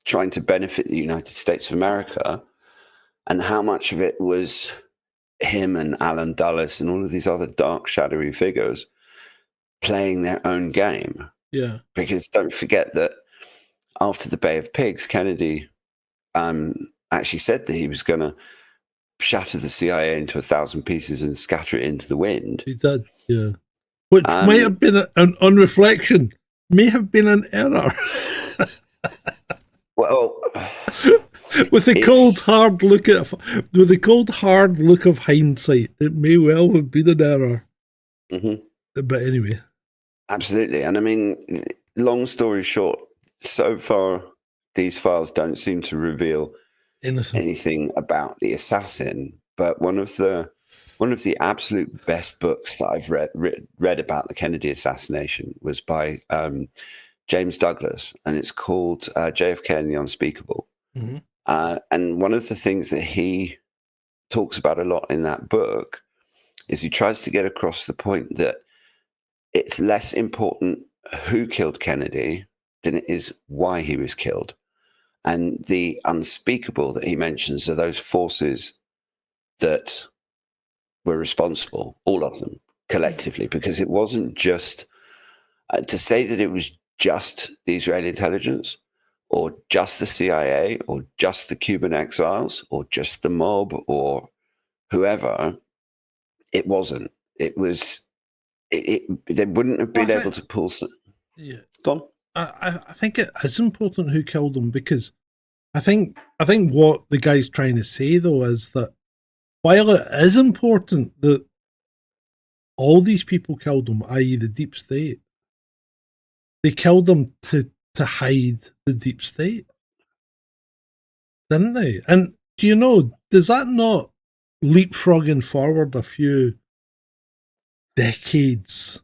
trying to benefit the United States of America, and how much of it was him and Alan Dulles and all of these other dark, shadowy figures playing their own game. Yeah. Because don't forget that after the Bay of Pigs, Kennedy actually said that he was going to shatter the CIA into 1,000 pieces and scatter it into the wind. He did, yeah. Which might have been, on reflection, may have been an error. Well... With the cold hard look of hindsight, it may well have been an error. Mm-hmm. But anyway, absolutely. And I mean, long story short, so far these files don't seem to reveal anything about the assassin. But one of the absolute best books that I've read about the Kennedy assassination was by James Douglas, and it's called JFK and the Unspeakable. Mm-hmm. And one of the things that he talks about a lot in that book is he tries to get across the point that it's less important who killed Kennedy than it is why he was killed. And the unspeakable that he mentions are those forces that were responsible, all of them, collectively, because it wasn't just to say that it was just the Israeli intelligence, or just the CIA, or just the Cuban exiles, or just the mob, or whoever. It wasn't. It was. They wouldn't have been able to pull. Yeah. Go on. I think it is important who killed them, because I think what the guy's trying to say, though, is that while it is important that all these people killed them, i.e. the deep state, they killed them to hide the deep state, didn't they? And do you know, does that not leapfrogging forward a few decades,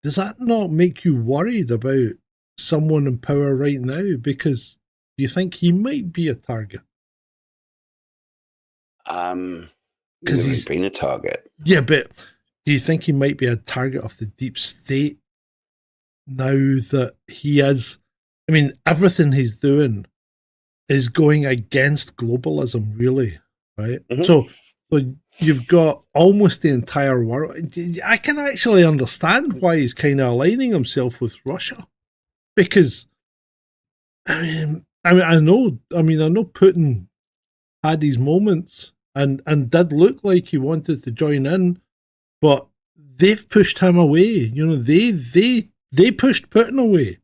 does that not make you worried about someone in power right now? Because do you think he might be a target? Because he's been a target. Yeah, but do you think he might be a target of the deep state now that he is? I mean, everything he's doing is going against globalism, really, right? Mm-hmm. So you've got almost the entire world. I can actually understand why he's kind of aligning himself with Russia, because I know Putin had his moments and did look like he wanted to join in, but they've pushed him away. You know, they pushed Putin away,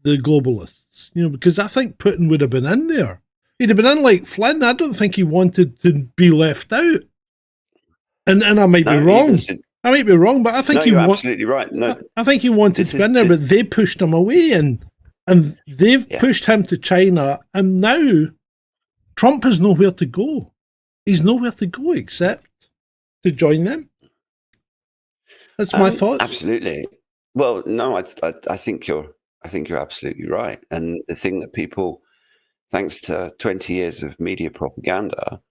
the globalists, you know, because I think Putin would have been in there. He'd have been in like Flynn. I don't think he wanted to be left out. And I might be wrong. I might be wrong, but I think you're absolutely right. No, I think he wanted to be in there, but they pushed him away, and they've pushed him to China, and now Trump has nowhere to go. He's nowhere to go except to join them. That's my thoughts. Absolutely. Well, no, I think you're absolutely right. And the thing that people, thanks to 20 years of media propaganda,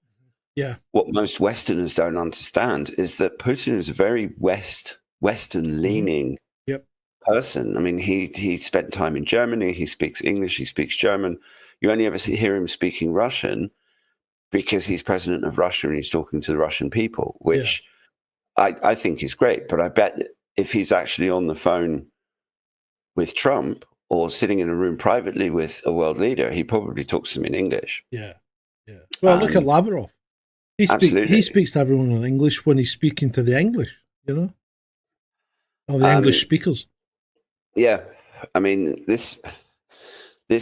what most Westerners don't understand is that Putin is a very Western-leaning person. I mean, he spent time in Germany. He speaks English. He speaks German. You only ever hear him speaking Russian because he's president of Russia and he's talking to the Russian people, which I think is great. But I bet if he's actually on the phone with Trump or sitting in a room privately with a world leader, he probably talks to them in English. Yeah. Well, look at Lavrov. He speaks to everyone in English when he's speaking to the English, or the English speakers. Yeah. I mean, this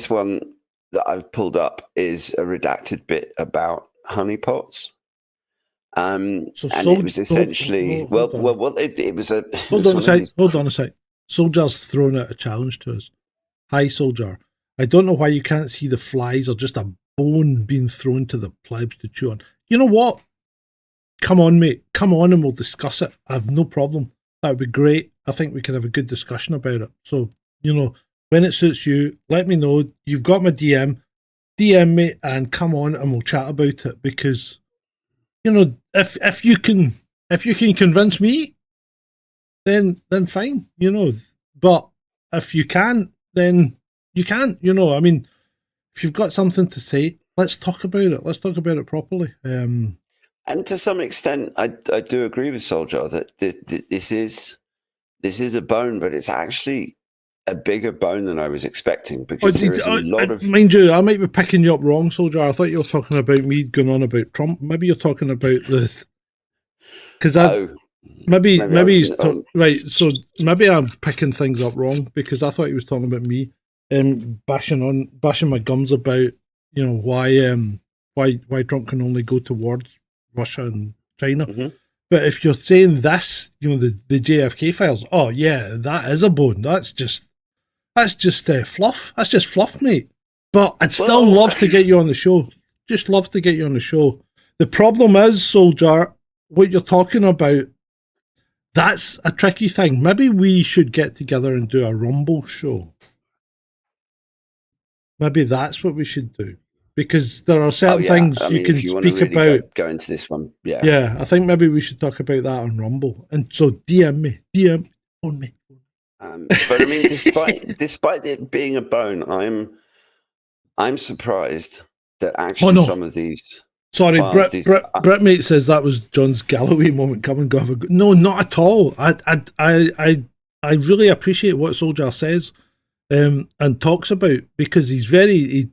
one that I've pulled up is a redacted bit about honeypots. And it was essentially it was a hold on a sec. Soldier's thrown out a challenge to us. Hi, Soldier. I don't know why you can't see the flies or just a bone being thrown to the plebs to chew on. You know what? Come on, mate. Come on, and we'll discuss it. I have no problem. That would be great. I think we can have a good discussion about it. So, when it suits you, let me know. You've got my DM. DM me and come on, and we'll chat about it because, if you can convince me, then fine, But if you can't, then you can't, I mean, if you've got something to say, let's talk about it. Let's talk about it properly. And to some extent, I do agree with Soldier that this is a bone, but it's actually a bigger bone than I was expecting because there is a lot of... Mind you, I might be picking you up wrong, Soldier. I thought you were talking about me going on about Trump. Maybe you're talking about the... Because maybe he's right. So maybe I'm picking things up wrong because I thought he was talking about me, bashing my gums about why Trump can only go towards Russia and China. Mm-hmm. But if you're saying this, the JFK files, oh yeah, that is a bone. That's just fluff. That's just fluff, mate. But I'd still love to get you on the show. Just love to get you on the show. The problem is, Soldier, what you're talking about, that's a tricky thing. Maybe we should get together and do a Rumble show. Maybe that's what we should do. Because there are certain things you can speak about. Go into this one, Yeah, I think maybe we should talk about that on Rumble. And so DM me, phone me. But I mean, despite it being a bone, I'm surprised that actually some of these... Sorry, Brett mate says that was John's Galloway moment. Come and go have a go. No, not at all. I really appreciate what Soldier says and talks about because he's very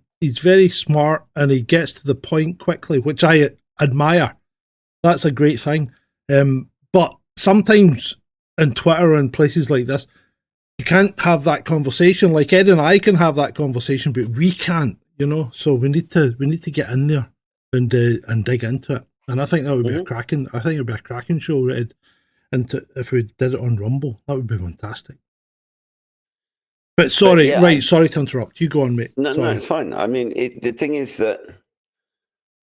smart and he gets to the point quickly, which I admire. That's a great thing. But sometimes in Twitter and places like this, you can't have that conversation. Like Ed and I can have that conversation, but we can't. So we need to get in there and dig into it. And I think that would be a cracking show, Ed. And if we did it on Rumble, that would be fantastic. But sorry, sorry to interrupt. You go on, mate. No, it's fine. I mean, the thing is that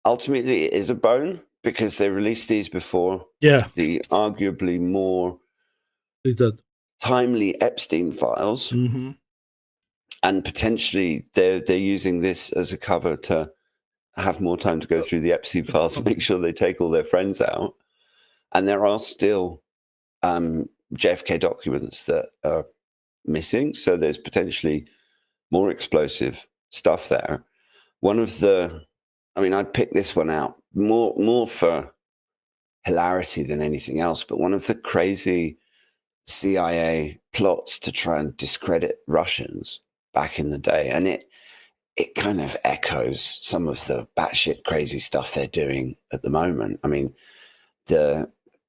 ultimately it is a bone because they released these before the arguably more timely Epstein files. Mm-hmm. And potentially they're using this as a cover to have more time to go through the Epstein files and make sure they take all their friends out. And there are still JFK documents that are missing, so there's potentially more explosive stuff there. I picked this one out more for hilarity than anything else, but one of the crazy CIA plots to try and discredit Russians back in the day, and it kind of echoes some of the batshit crazy stuff they're doing at the moment. I mean,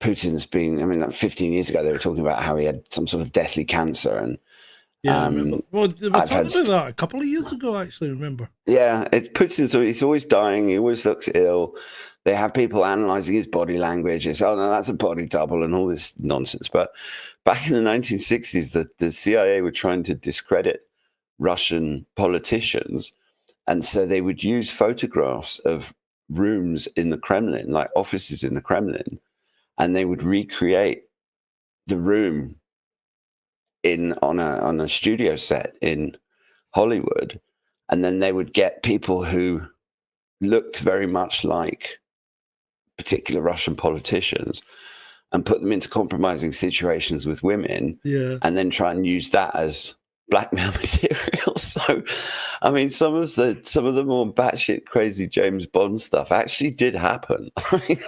Putin's been, like 15 years ago, they were talking about how he had some sort of deathly cancer. And they were talking about that a couple of years ago, actually, remember? Yeah, Putin's, he's always dying. He always looks ill. they have people analyzing his body language. It's, oh no, that's a body double and all this nonsense. But back in the 1960s, the CIA were trying to discredit Russian politicians. And so they would use photographs of rooms in the Kremlin, like offices in the Kremlin, and they would recreate the room on a studio set in Hollywood. And then they would get people who looked very much like particular Russian politicians and put them into compromising situations with women, and then try and use that as blackmail material. So, I mean, some of the more batshit crazy James Bond stuff actually did happen. I mean,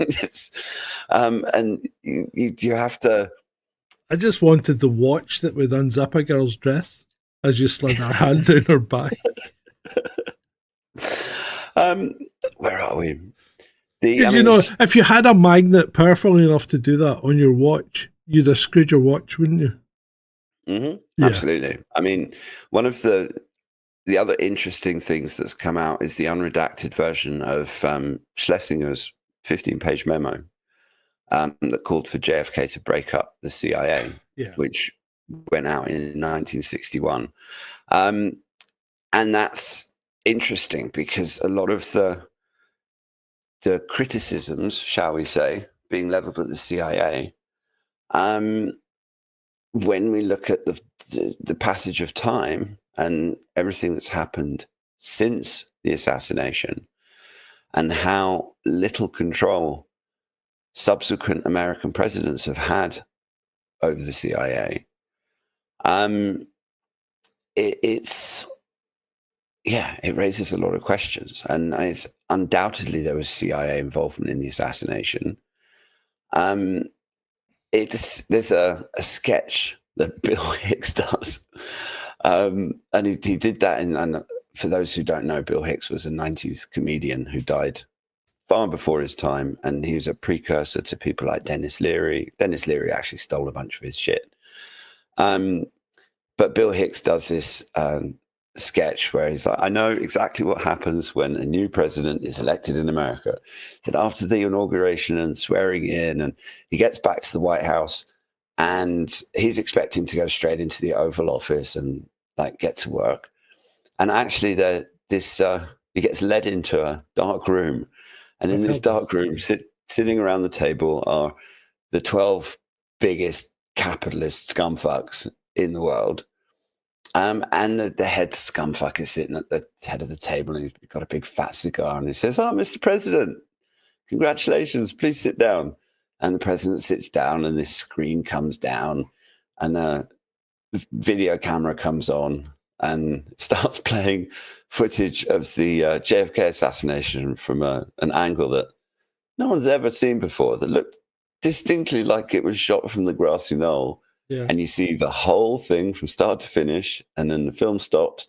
and you have to. I just wanted the watch that would unzip a girl's dress as you slid her hand down her back. Where are we? Because if you had a magnet powerful enough to do that on your watch, you'd have screwed your watch, wouldn't you? Mm-hmm. Yeah. Absolutely. I mean, one of the other interesting things that's come out is the unredacted version of Schlesinger's 15-page memo that called for JFK to break up the CIA, which went out in 1961. And that's interesting because a lot of the criticisms, shall we say, being leveled at the CIA, when we look at the passage of time and everything that's happened since the assassination and how little control subsequent American presidents have had over the CIA, it raises a lot of questions. And it's undoubtedly there was CIA involvement in the assassination. There's a sketch that Bill Hicks does. And he did that and for those who don't know, Bill Hicks was a 90s comedian who died far before his time, and he was a precursor to people like Dennis Leary. Dennis Leary actually stole a bunch of his shit. But Bill Hicks does this sketch where he's like, I know exactly what happens when a new president is elected in America. That after the inauguration and swearing in, and he gets back to the White House and he's expecting to go straight into the Oval Office and like get to work. And actually he gets led into a dark room. And in this dark room, sitting around the table are the 12 biggest capitalist scumfucks in the world. And the head scumfuck is sitting at the head of the table, and he's got a big fat cigar, and he says, "Oh, Mr. President, congratulations, please sit down." And the president sits down, and this screen comes down, and a video camera comes on and starts playing footage of the JFK assassination from an angle that no one's ever seen before, that looked distinctly like it was shot from the grassy knoll. Yeah. And you see the whole thing from start to finish, and then the film stops,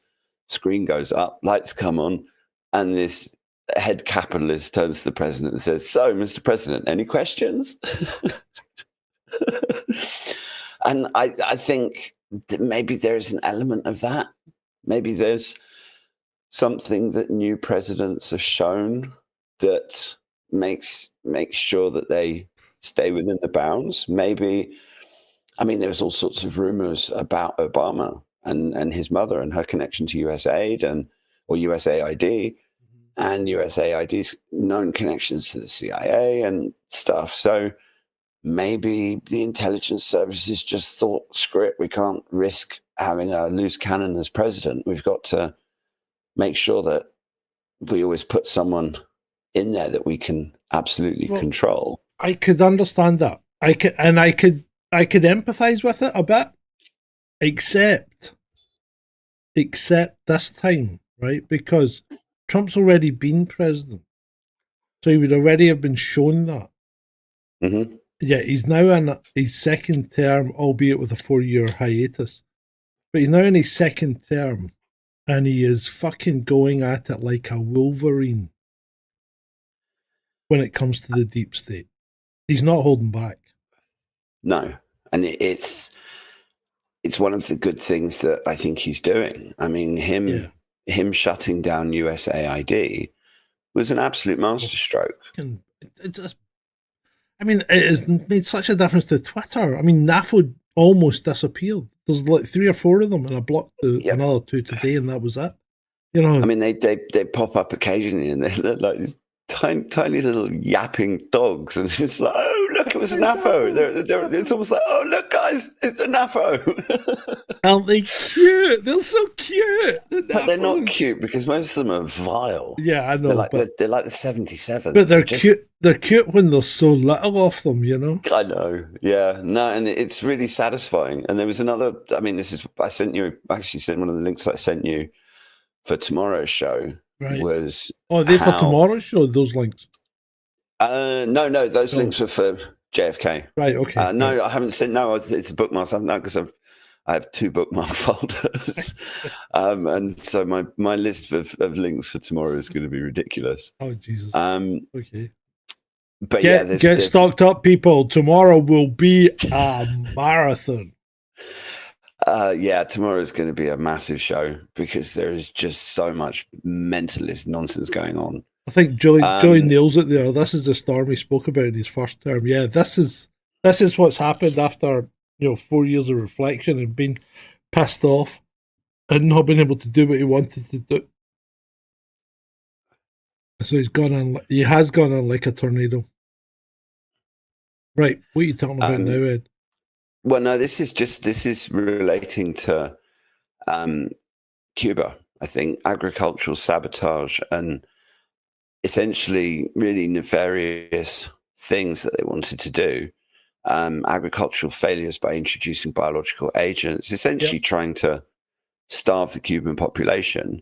screen goes up, lights come on, and this head capitalist turns to the president and says, "So, Mr. President, any questions?" And I think that maybe there's an element of that. Maybe there's something that new presidents are shown that makes sure that they stay within the bounds. Maybe, I mean, there's all sorts of rumors about Obama and his mother and her connection to USAID or USAID, and USAID's known connections to the CIA and stuff. So maybe the intelligence services just thought, screw it, we can't risk having a loose cannon as president. We've got to make sure that we always put someone in there that we can absolutely control. I could understand that. I could empathize with it a bit, except this time, right? Because Trump's already been president, so he would already have been shown that. Mm-hmm. Yeah, he's now in his second term, albeit with a 4-year hiatus. But he's now in his second term, and he is fucking going at it like a Wolverine when it comes to the deep state. He's not holding back. No, and it's one of the good things that I think he's doing. I mean, him shutting down USAID was an absolute masterstroke. it just, I mean, it has made such a difference to Twitter. I mean, NAFO almost disappeared. There's like 3 or 4 of them, and I blocked another 2 today, and that was it. You know, I mean, they pop up occasionally, and they're like these tiny little yapping dogs, and it's like, oh look, it was a NAFO. It's almost like, oh look, guys, it's a NAFO. Aren't they cute? They're so cute. But they're not cute because most of them are vile. Yeah, I know. They're like the 77. But they're cute. They're cute when there's so little of them, you know. I know. Yeah. No, and it's really satisfying. And there was another. I mean, I sent one of the links I sent you for tomorrow's show. Right. Was for tomorrow's show? Those links? No. Those links were for JFK. Right. Okay. No, I haven't sent. No, it's a bookmark. Because I have 2 bookmark folders, and so my list of links for tomorrow is going to be ridiculous. Oh Jesus! Okay, but get stocked up, people. Tomorrow will be a marathon. Tomorrow is going to be a massive show because there is just so much mentalist nonsense going on. I think Joey nails it there. This is the storm he spoke about in his first term. Yeah, this is what's happened after 4 years of reflection and being pissed off and not being able to do what he wanted to do. So he has gone on like a tornado. Right, what are you talking about now, Ed? Well, no, this is relating to Cuba, I think, agricultural sabotage and essentially really nefarious things that they wanted to do. Agricultural failures by introducing biological agents, essentially trying to starve the Cuban population,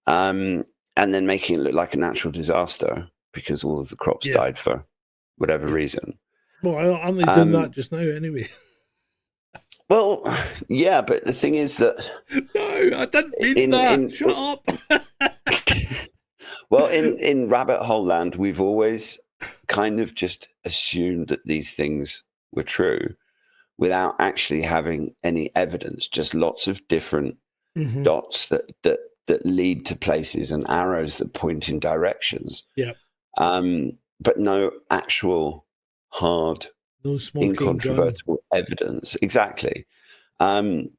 and then making it look like a natural disaster because all of the crops died for whatever reason. Well, I'm only doing that just now anyway. Well, yeah, but the thing is that... No, I didn't mean that. Shut up. Well, in rabbit hole land, we've always kind of just assumed that these things were true without actually having any evidence, just lots of different dots that lead to places and arrows that point in directions. Yeah. But no actual hard, incontrovertible evidence. Exactly. And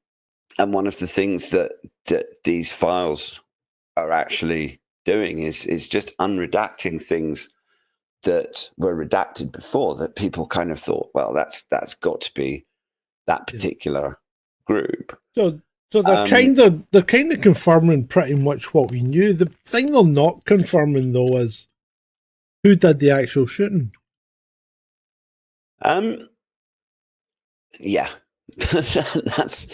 one of the things that these files are actually doing is just unredacting things that were redacted before that people kind of thought, well, that's got to be that particular group. So they're kind of confirming pretty much what we knew. The thing they're not confirming though is who did the actual shooting. Yeah, that's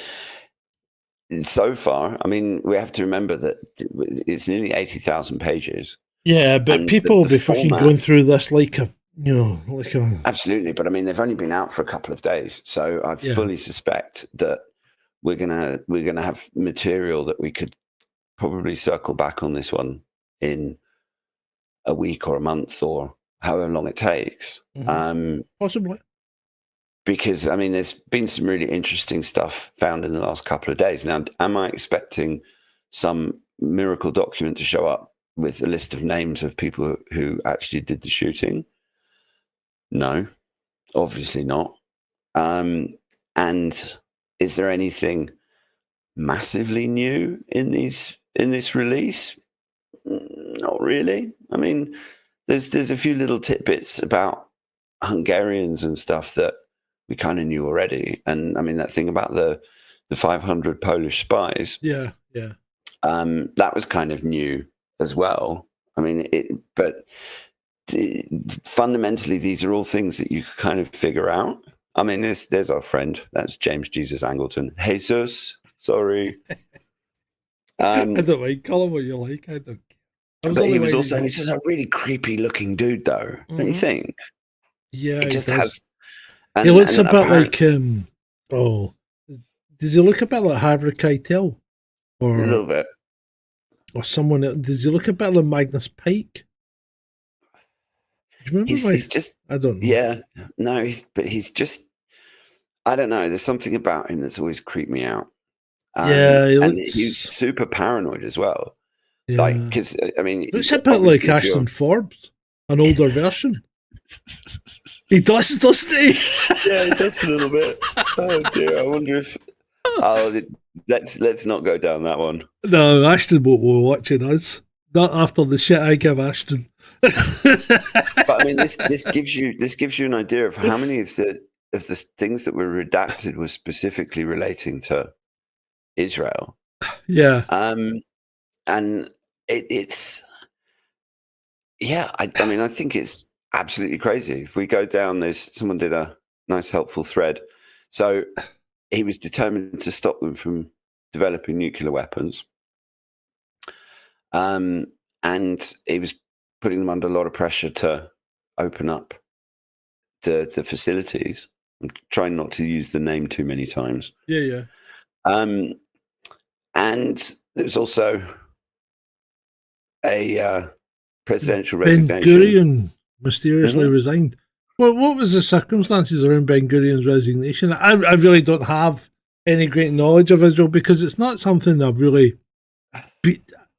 so far. I mean, we have to remember that it's nearly 80,000 pages. Yeah, but people will be fucking going through this like a Absolutely, but I mean, they've only been out for a couple of days, so I fully suspect that we're gonna have material that we could probably circle back on this one in a week or a month or however long it takes. Possibly. Because, I mean, there's been some really interesting stuff found in the last couple of days. Now, am I expecting some miracle document to show up with a list of names of people who actually did the shooting? No, obviously not. And is there anything massively new in this release? Not really. I mean, there's a few little tidbits about Hungarians and stuff that we kind of knew already. And I mean, that thing about the 500 Polish spies. Yeah. That was kind of new as well. I mean, fundamentally, these are all things that you could kind of figure out. I mean, there's our friend. That's James Jesus Angleton. Jesus, sorry. I don't mind. Call him what you like. I don't care. But he's just a really creepy looking dude, though. Don't you think? Yeah, he just does. has. He looks a bit like does he look a bit like Havre Keitel? Or a little bit. Or someone else? Does he look a bit like Magnus Pike? Do you remember he's just, I don't know. Yeah. No, he's just, I don't know. There's something about him that's always creeped me out. He's super paranoid as well. Yeah. Like, because, I mean... Looks a bit like Ashton Forbes, an older version. He does, doesn't he? Yeah, he does a little bit. Oh dear, I wonder if. Let's not go down that one. No, Ashton won't be watching us. Not after the shit I give Ashton. But I mean, this gives you an idea of how many of the things that were redacted were specifically relating to Israel. Yeah. And it's I mean, I think it's absolutely crazy. If we go down this, someone did a nice helpful thread. So he was determined to stop them from developing nuclear weapons. And he was putting them under a lot of pressure to open up the facilities. I'm trying not to use the name too many times. Yeah. And there's also a presidential resignation. Ben-Gurion mysteriously resigned. Well, what was the circumstances around Ben-Gurion's resignation? I really don't have any great knowledge of Israel because it's not something I've really...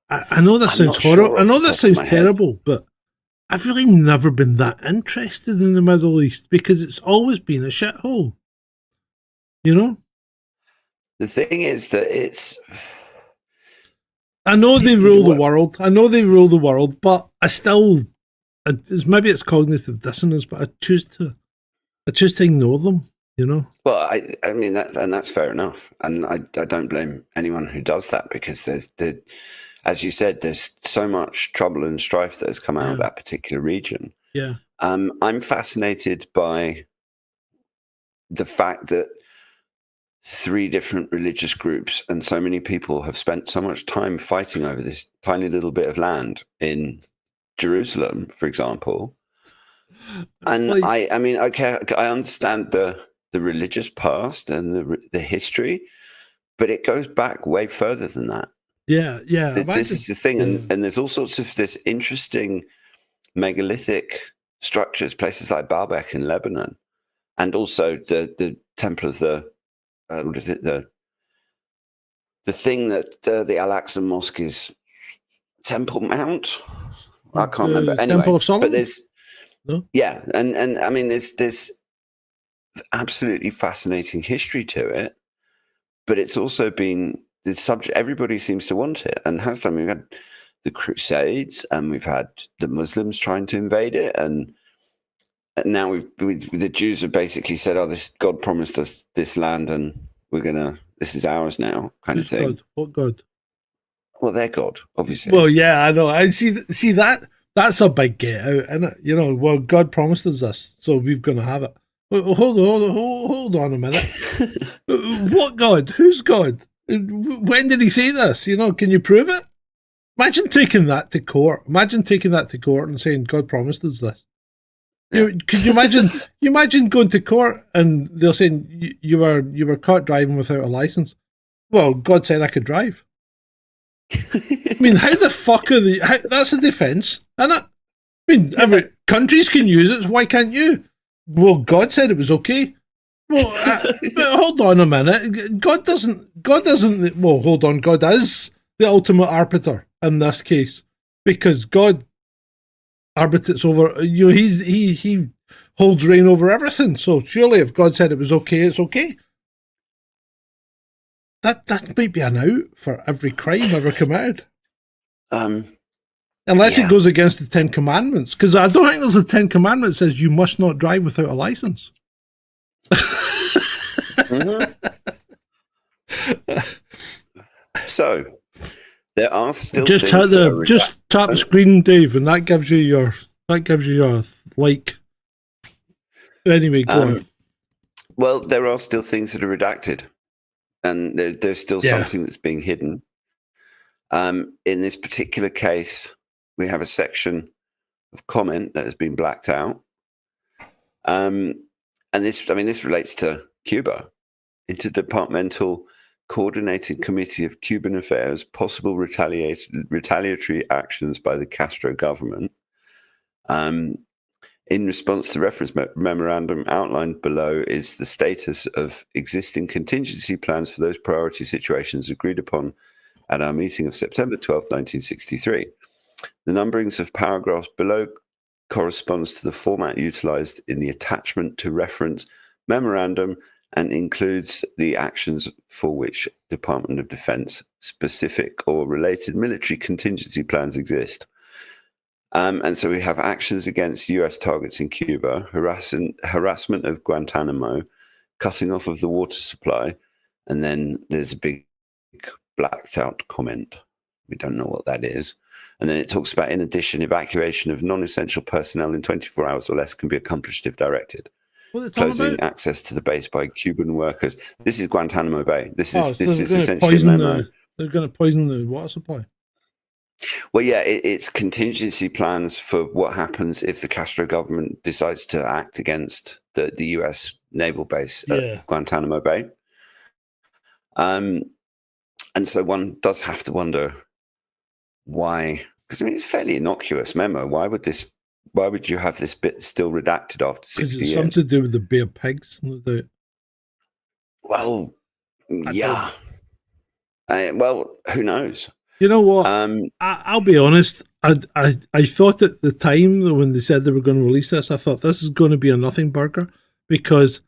I know this sounds horrible. I know this sounds terrible, but I've really never been that interested in the Middle East because it's always been a shithole. You know? The thing is that it's... I know they rule the world. I know they rule the world, but I still... maybe it's cognitive dissonance, but I choose to ignore them, you know? Well, I mean, that's fair enough. And I don't blame anyone who does that because as you said, there's so much trouble and strife that has come out of that particular region. Yeah. I'm fascinated by the fact that 3 different religious groups and so many people have spent so much time fighting over this tiny little bit of land in Jerusalem, for example. And I mean, okay, I understand the religious past and the history, but it goes back way further than that. Yeah. This is the thing, and there's all sorts of this interesting megalithic structures, places like Baalbek in Lebanon, and also the temple of the what is it, the thing that the Al-Aqsa Mosque is, Temple Mount. I can't remember. Anyway, Temple of Solomon? But there's and I mean there's absolutely fascinating history to it, but it's also been the subject. Everybody seems to want it and has done. We've had the Crusades, and we've had the Muslims trying to invade it, and now the Jews have basically said, "Oh, this God promised us this land, and this is ours now," kind of thing. God? What God? Well, their God, obviously. Well, yeah, I know. I see that. That's a big get out, isn't it? You know, well, God promised us this, so we're going to have it. Well, hold on a minute. What God? Who's God? When did he say this? You know, can you prove it? Imagine taking that to court. And saying God promised us this. Could you imagine? You imagine going to court and they're saying you were caught driving without a license. Well, God said I could drive. I mean, how the fuck are that's a defence, isn't it? I mean, every countries can use it, so why can't you? Well, God said it was okay. Well, but hold on a minute. God doesn't. Well, hold on. God is the ultimate arbiter in this case because God arbitrates over. You know, he holds reign over everything. So surely, if God said it was okay, it's okay. That might be an out for every crime ever committed. Unless it goes against the 10 Commandments. Because I don't think there's a 10 Commandments that says you must not drive without a license. So, there are still just tap the screen, Dave, and that gives you your like. Anyway, go on. Well, there are still things that are redacted. And there's still something that's being hidden. In this particular case, we have a section of comment that has been blacked out. And this relates to Cuba. Interdepartmental Coordinating Committee of Cuban Affairs, possible retaliatory actions by the Castro government. In response to the reference memorandum outlined below is the status of existing contingency plans for those priority situations agreed upon at our meeting of September 12, 1963. The numberings of paragraphs below corresponds to the format utilized in the attachment to reference memorandum and includes the actions for which Department of Defense specific or related military contingency plans exist. And so we have actions against US targets in Cuba, harassment of Guantanamo, cutting off of the water supply, and then there's a big blacked out comment. We don't know what that is. And then it talks about, in addition, evacuation of non-essential personnel in 24 hours or less can be accomplished if directed. Closing access to the base by Cuban workers. This is Guantanamo Bay. This is essentially a memo. They're going to poison the water supply. Well, yeah, it's contingency plans for what happens if the Castro government decides to act against the US naval base at Guantanamo Bay. And so one does have to wonder why, because I mean, it's a fairly innocuous memo. Why would you have this bit still redacted after 60 years? Because it's something to do with the Bay of Pigs. Well, yeah. Well, who knows? You know what? I'll be honest. I thought at the time that when they said they were going to release this, I thought this is going to be a nothing burger, because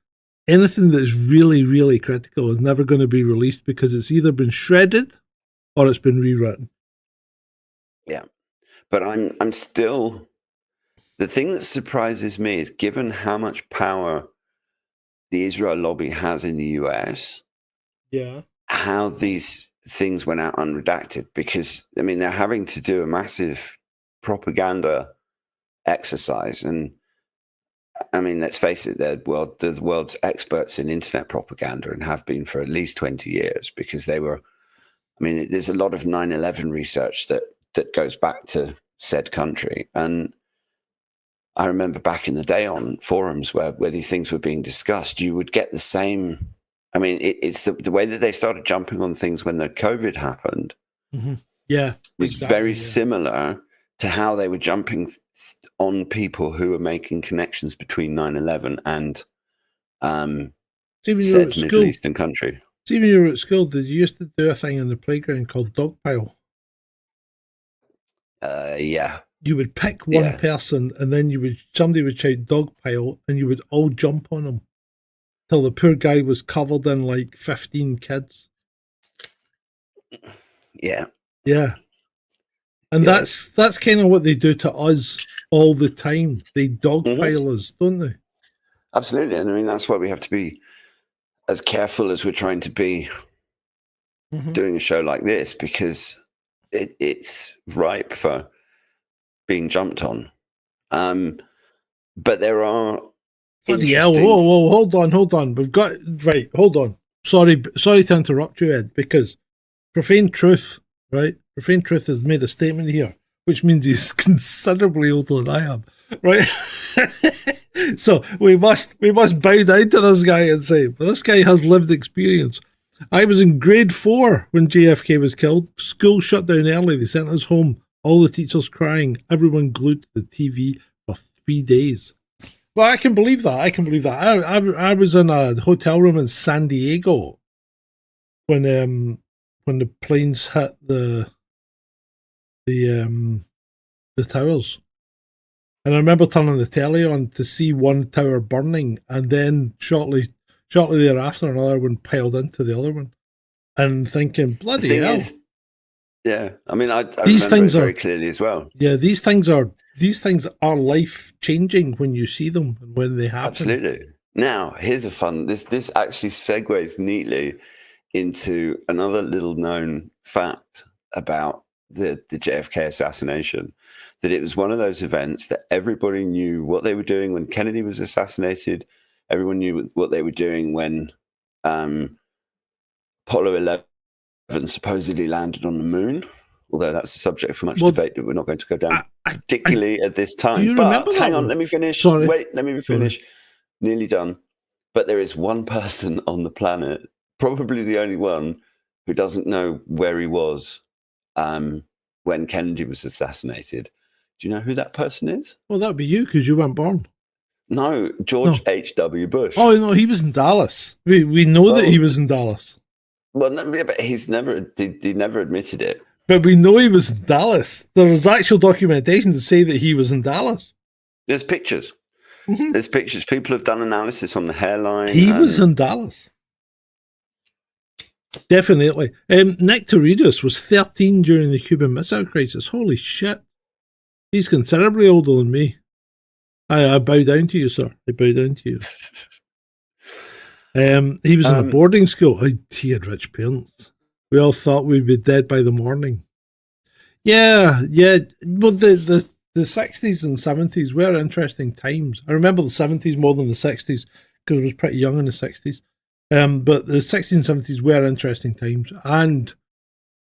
anything that is really, really critical is never going to be released because it's either been shredded or it's been rewritten. Yeah. But I'm still... The thing that surprises me is, given how much power the Israel lobby has in the US, how these things went out unredacted. Because, I mean, they're having to do a massive propaganda exercise. And, I mean, let's face it, they're the world's experts in internet propaganda and have been for at least 20 years, because they were... I mean, there's a lot of 9/11 research that goes back to said country. And I remember back in the day on forums where these things were being discussed, you would get the same. I mean, it's the way that they started jumping on things when the COVID happened. Mm-hmm. Yeah. Was very similar to how they were jumping on people who were making connections between 9/11 and said Middle Eastern country. See, when you were at school, did you used to do a thing in the playground called dogpile? Yeah. You would pick one person, and then somebody would shout dogpile, and you would all jump on him till the poor guy was covered in like 15 kids. Yeah. Yeah. And that's kind of what they do to us all the time. They dogpile us, don't they? Absolutely. And I mean, that's why we have to be as careful as we're trying to be doing a show like this, because it's ripe for being jumped on. But there are... Bloody hell, whoa, hold on. We've got... Right, hold on. Sorry to interrupt you, Ed, because Profane Truth, right? Profane Truth has made a statement here, which means he's considerably older than I am, right? So we must bow down to this guy and say, well, this guy has lived experience. I was in grade 4 when JFK was killed. School shut down early. They sent us home. All the teachers crying. Everyone glued to the TV for 3 days. Well, I can believe that. I was in a hotel room in San Diego when the planes hit the towers. And I remember turning the telly on to see one tower burning, and then shortly thereafter, another one piled into the other one, and thinking, bloody hell. I mean, I these remember things very clearly as well. Yeah, these things are life changing when you see them and when they happen. Absolutely. Now, here's a fun. This actually segues neatly into another little known fact about the JFK assassination. That it was one of those events that everybody knew what they were doing when Kennedy was assassinated. Everyone knew what they were doing when Apollo 11 supposedly landed on the moon, although that's a subject for much debate that we're not going to go down, particularly at this time. Do you remember that? Hang on, let me finish. Sorry. Wait, let me finish. Sorry. Nearly done. But there is one person on the planet, probably the only one, who doesn't know where he was when Kennedy was assassinated. Do you know who that person is? Well, that would be you, because you weren't born. No, George H.W. Bush. Oh, no, he was in Dallas. We know that he was in Dallas. Well, no, but he never admitted it. But we know he was in Dallas. There was actual documentation to say that he was in Dallas. There's pictures. Mhm. There's pictures. People have done analysis on the hairline. He was in Dallas. Definitely. Nectaridus was 13 during the Cuban Missile Crisis. Holy shit. He's considerably older than me. I bow down to you, sir. I bow down to you. He was in a boarding school. He had rich parents. We all thought we'd be dead by the morning. Yeah. Well, the 60s and 70s were interesting times. I remember the 70s more than the 60s because I was pretty young in the 60s. But the 60s and 70s were interesting times. And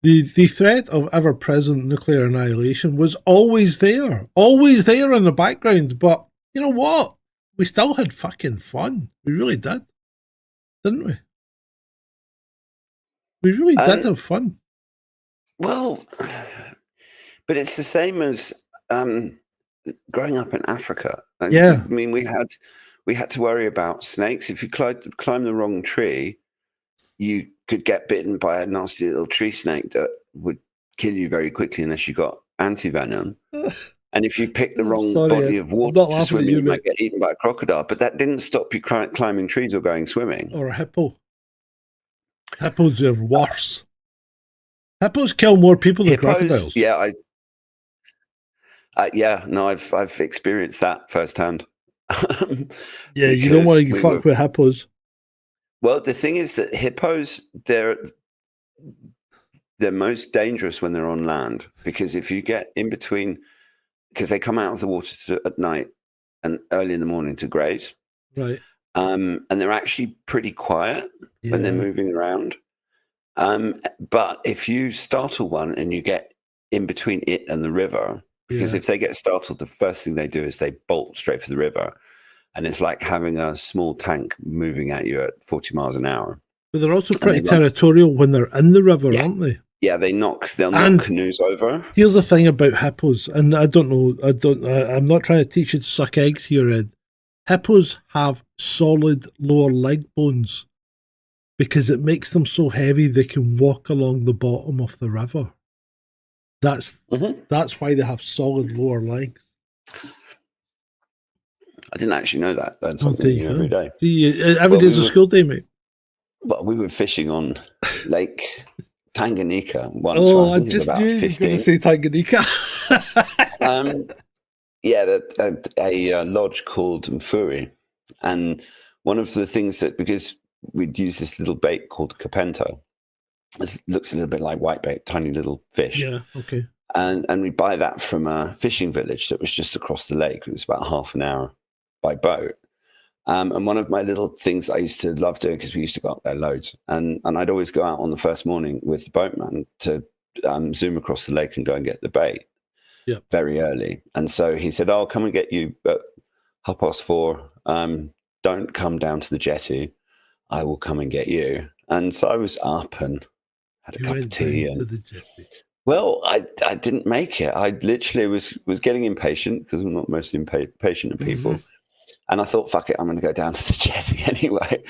the threat of ever-present nuclear annihilation was always there in the background. But you know what? We still had fucking fun. We really did. Didn't we? We really did have fun. Well, but it's the same as growing up in Africa. Yeah. I mean, we had to worry about snakes. If you climb the wrong tree, you could get bitten by a nasty little tree snake that would kill you very quickly unless you got anti-venom. And if you pick the wrong body of water to swim in, you might get eaten by a crocodile. But that didn't stop you climbing trees or going swimming. Or a hippo. Hippos are worse. Hippos kill more people than crocodiles. Yeah, I've experienced that firsthand. Yeah, you don't want to fuck with hippos. Well, the thing is that hippos, they're most dangerous when they're on land, because if you get in between, because they come out of the water at night and early in the morning to graze, right? And they're actually pretty quiet when they're moving around. But if you startle one and you get in between it and the river, because if they get startled, the first thing they do is they bolt straight for the river. And it's like having a small tank moving at you at 40 miles an hour. But they're also pretty territorial when they're in the river, aren't they? Yeah, they'll knock canoes over. Here's the thing about hippos, and I'm not trying to teach you to suck eggs here, Ed. Hippos have solid lower leg bones because it makes them so heavy they can walk along the bottom of the river. That's why they have solid lower legs. I didn't actually know that. That's something new every day. Every day's a school day, mate. Well, we were fishing on Lake Tanganyika once. Oh, I just knew you were going to say Tanganyika. A lodge called Mfuri. And one of the things that, because we'd use this little bait called capento, it looks a little bit like whitebait, tiny little fish. Yeah, okay. And we buy that from a fishing village that was just across the lake. It was about half an hour by boat. And one of my little things I used to love doing, because we used to go up there loads, and I'd always go out on the first morning with the boatman to zoom across the lake and go and get the bait very early. And so he said, "I'll come and get you at 4:30. Don't come down to the jetty. I will come and get you." And so I was up and had a cup of tea. Well, I didn't make it. I literally was getting impatient, because I'm not most impatient of people. And I thought, fuck it, I'm going to go down to the jetty anyway.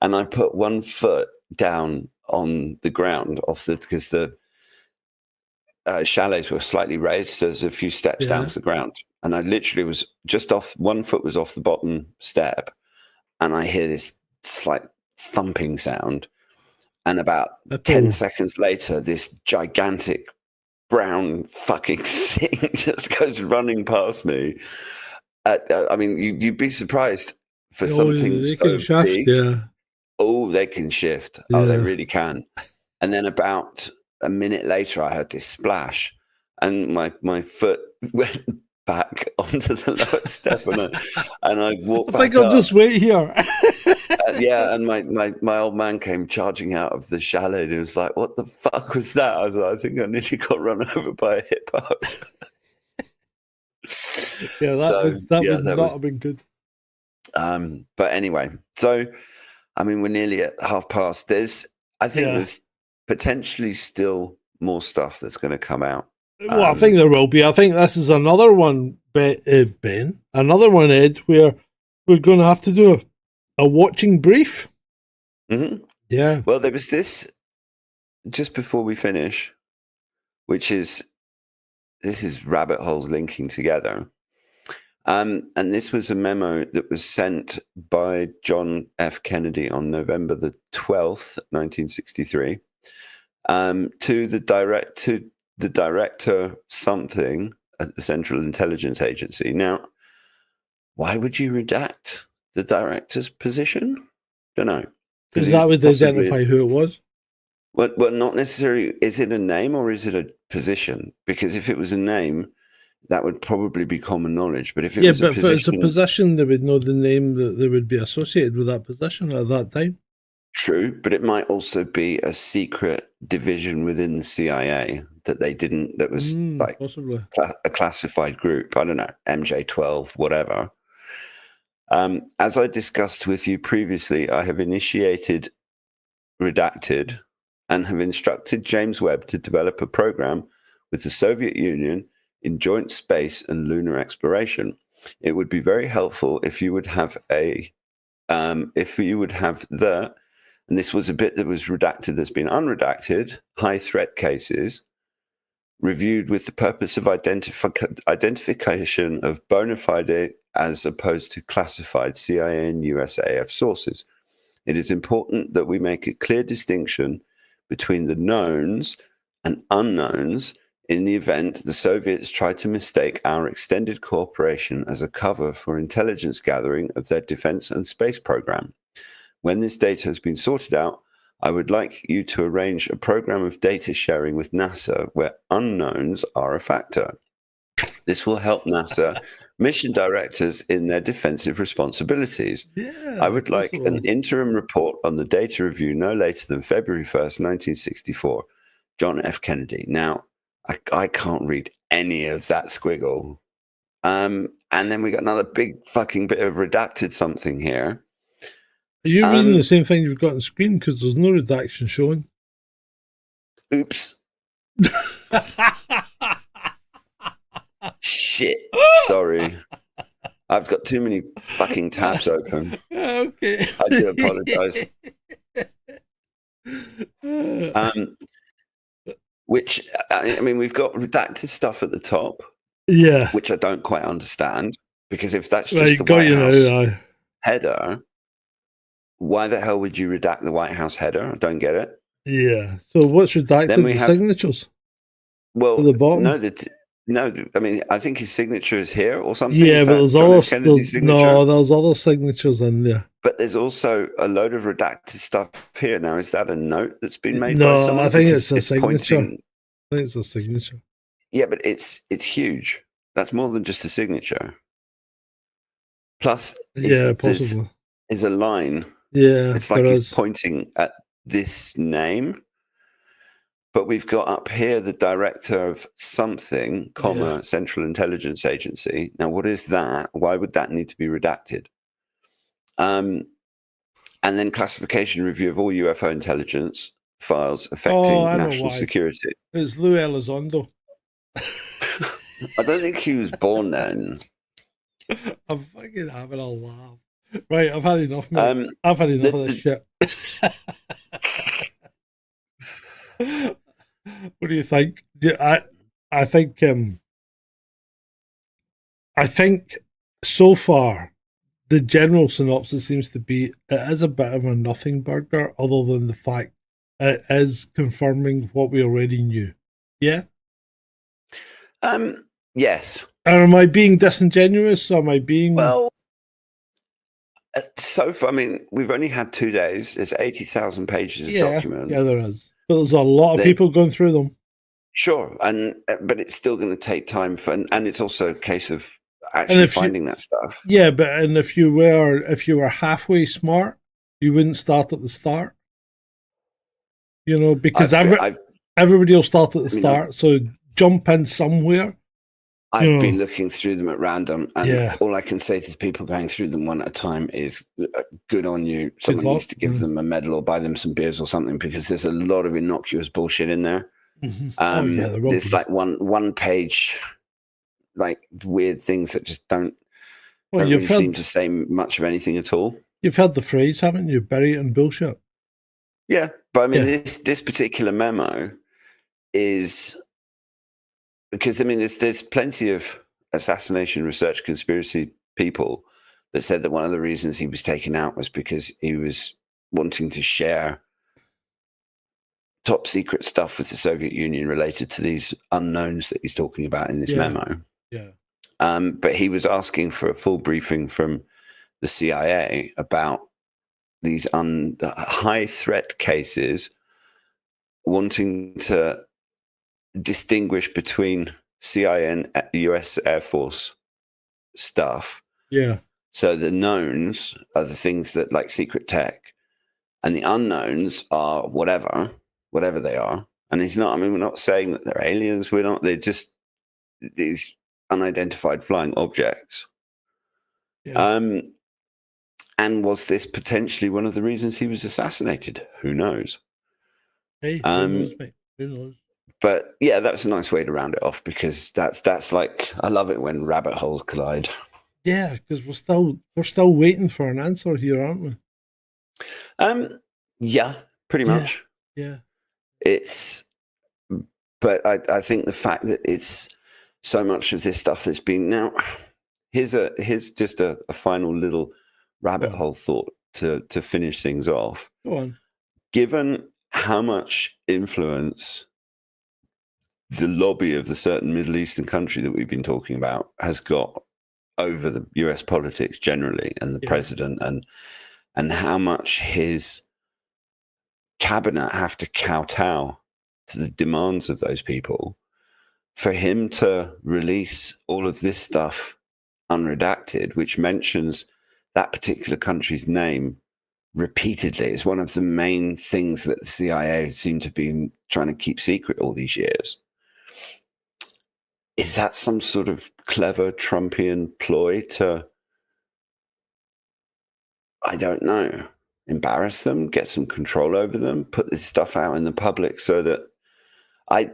And I put one foot down on the ground because the chalets were slightly raised. So there's a few steps down to the ground. And I literally was just off, one foot was off the bottom step. And I hear this slight thumping sound. And about 10 seconds later, this gigantic brown fucking thing just goes running past me. I mean, you'd be surprised for something so big. Oh, they can shift. Yeah. Oh, they really can. And then about a minute later, I heard this splash, and my foot went back onto the lower step, and I walked back I think I'll just wait here. And my old man came charging out of the chalet, and he was like, "What the fuck was that?" I was like, "I think I nearly got run over by a hippo." Yeah, that would not have been good. But anyway, so I mean, we're nearly at past. I think there's potentially still more stuff that's going to come out. Well, I think there will be. I think this is another one, Ben, another one, Ed, where we're going to have to do a watching brief. Mm-hmm. Yeah. Well, there was this just before we finish, which is. This is rabbit holes linking together. And this was a memo that was sent by John F. Kennedy on November the 12th, 1963, to the director something at the Central Intelligence Agency. Now, why would you redact the director's position? Don't know. Because that would identify who it was. Well, not necessarily. Is it a name or is it a position? Because if it was a name, that would probably be common knowledge. But if it was a position, if it's a position, they would know the name that they would be associated with that position at that time. True, but it might also be a secret division within the CIA that they didn't. That was like possibly a classified group. I don't know, MJ12, whatever. As I discussed with you previously, I have initiated redacted and have instructed James Webb to develop a program with the Soviet Union in joint space and lunar exploration. It would be very helpful if you would have and this was a bit that was redacted that's been unredacted, high threat cases, reviewed with the purpose of identification of bona fide as opposed to classified CIA and USAF sources. It is important that we make a clear distinction between the knowns and unknowns in the event the Soviets try to mistake our extended cooperation as a cover for intelligence gathering of their defense and space program. When this data has been sorted out, I would like you to arrange a program of data sharing with NASA where unknowns are a factor. This will help NASA mission directors in their defensive responsibilities. I would like an interim report on the data review no later than February 1st, 1964. John F. Kennedy. Now, I can't read any of that squiggle. And then we got another big fucking bit of redacted something here. Are you reading the same thing you've got on screen? Because there's no redaction showing. Oops. Shit. Sorry. I've got too many fucking tabs open. Okay. I do apologize. Which, I mean, we've got redacted stuff at the top. Yeah. Which I don't quite understand. Because if that's just the White House header, why the hell would you redact the White House header? I don't get it. Yeah. So what's redacted? Then we have signatures. Well, at the bottom. No, I mean, I think his signature is here or something. Yeah, but there's there's other signatures in there. But there's also a load of redacted stuff here. Now, is that a note that's been made by someone? No, I think it's a signature. I think it's a signature. Yeah, but it's huge. That's more than just a signature. Plus, possibly. Is a line. Yeah, it's like he's pointing at this name. But we've got up here the director of something, Central Intelligence Agency. Now, what is that? Why would that need to be redacted? And then classification review of all UFO intelligence files affecting national security. It's Lou Elizondo. I don't think he was born then. I'm fucking having a laugh. Right, I've had enough, mate. I've had enough of this shit. What do you think? I think so far the general synopsis seems to be it is a bit of a nothing burger, other than the fact it is confirming what we already knew. Yeah. Yes. Or am I being disingenuous? Or am I being so far? I mean, we've only had 2 days. There's 80,000 pages of documents. Yeah, there is. But there's a lot of people going through them. Sure, but it's still going to take time and it's also a case of actually finding that stuff. Yeah, but if you were halfway smart, you wouldn't start at the start. You know, because everybody will start at the start. So jump in somewhere. I've been looking through them at random, and all I can say to the people going through them one at a time is good on you. Someone needs to give them a medal or buy them some beers or something, because there's a lot of innocuous bullshit in there. Mm-hmm. There's like one page, like weird things that just don't really seem to say much of anything at all. You've heard the phrase, haven't you? Bury it in bullshit. Yeah, but I mean, this particular memo is... Because, I mean, there's plenty of assassination research conspiracy people that said that one of the reasons he was taken out was because he was wanting to share top secret stuff with the Soviet Union related to these unknowns that he's talking about in this memo. Yeah. But he was asking for a full briefing from the CIA about these high threat cases, wanting to distinguish between CIA and US Air Force stuff. Yeah. So the knowns are the things that, like, secret tech, and the unknowns are whatever they are. And he's not, I mean, we're not saying that they're aliens. They're just these unidentified flying objects. Yeah. And was this potentially one of the reasons he was assassinated? Who knows? Hey, who knows, mate? Who knows? But yeah, that's a nice way to round it off, because that's like, I love it when rabbit holes collide. Yeah, because we're still waiting for an answer here, aren't we? Yeah, pretty much. Yeah. But I think the fact that it's so much of this stuff that's been now. Here's just a final little rabbit hole thought to finish things off. Go on. Given how much influence the lobby of the certain Middle Eastern country that we've been talking about has got over the US politics generally, and the president, and how much his cabinet have to kowtow to the demands of those people, for him to release all of this stuff unredacted, which mentions that particular country's name repeatedly, is one of the main things that the CIA seem to be trying to keep secret all these years. Is that some sort of clever Trumpian ploy to, I don't know, embarrass them, get some control over them, put this stuff out in the public so that I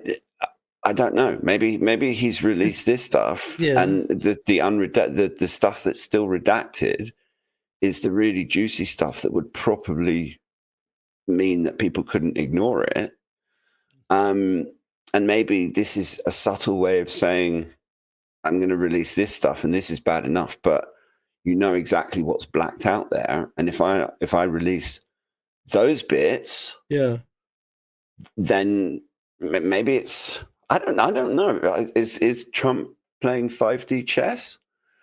don't know. Maybe he's released this stuff, and the stuff that's still redacted is the really juicy stuff that would probably mean that people couldn't ignore it. And maybe this is a subtle way of saying, I'm going to release this stuff, and this is bad enough, but you know exactly what's blacked out there. And if I release those bits, then maybe it's, I don't know. Is Trump playing 5D chess?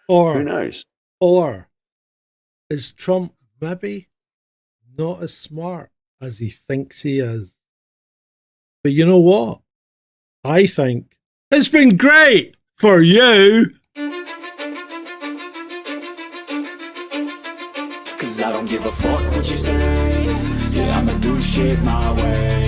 Or who knows? Or is Trump maybe not as smart as he thinks he is? But you know what? I think it's been great for you. Cause I don't give a fuck what you say. Yeah, I'ma do shit my way.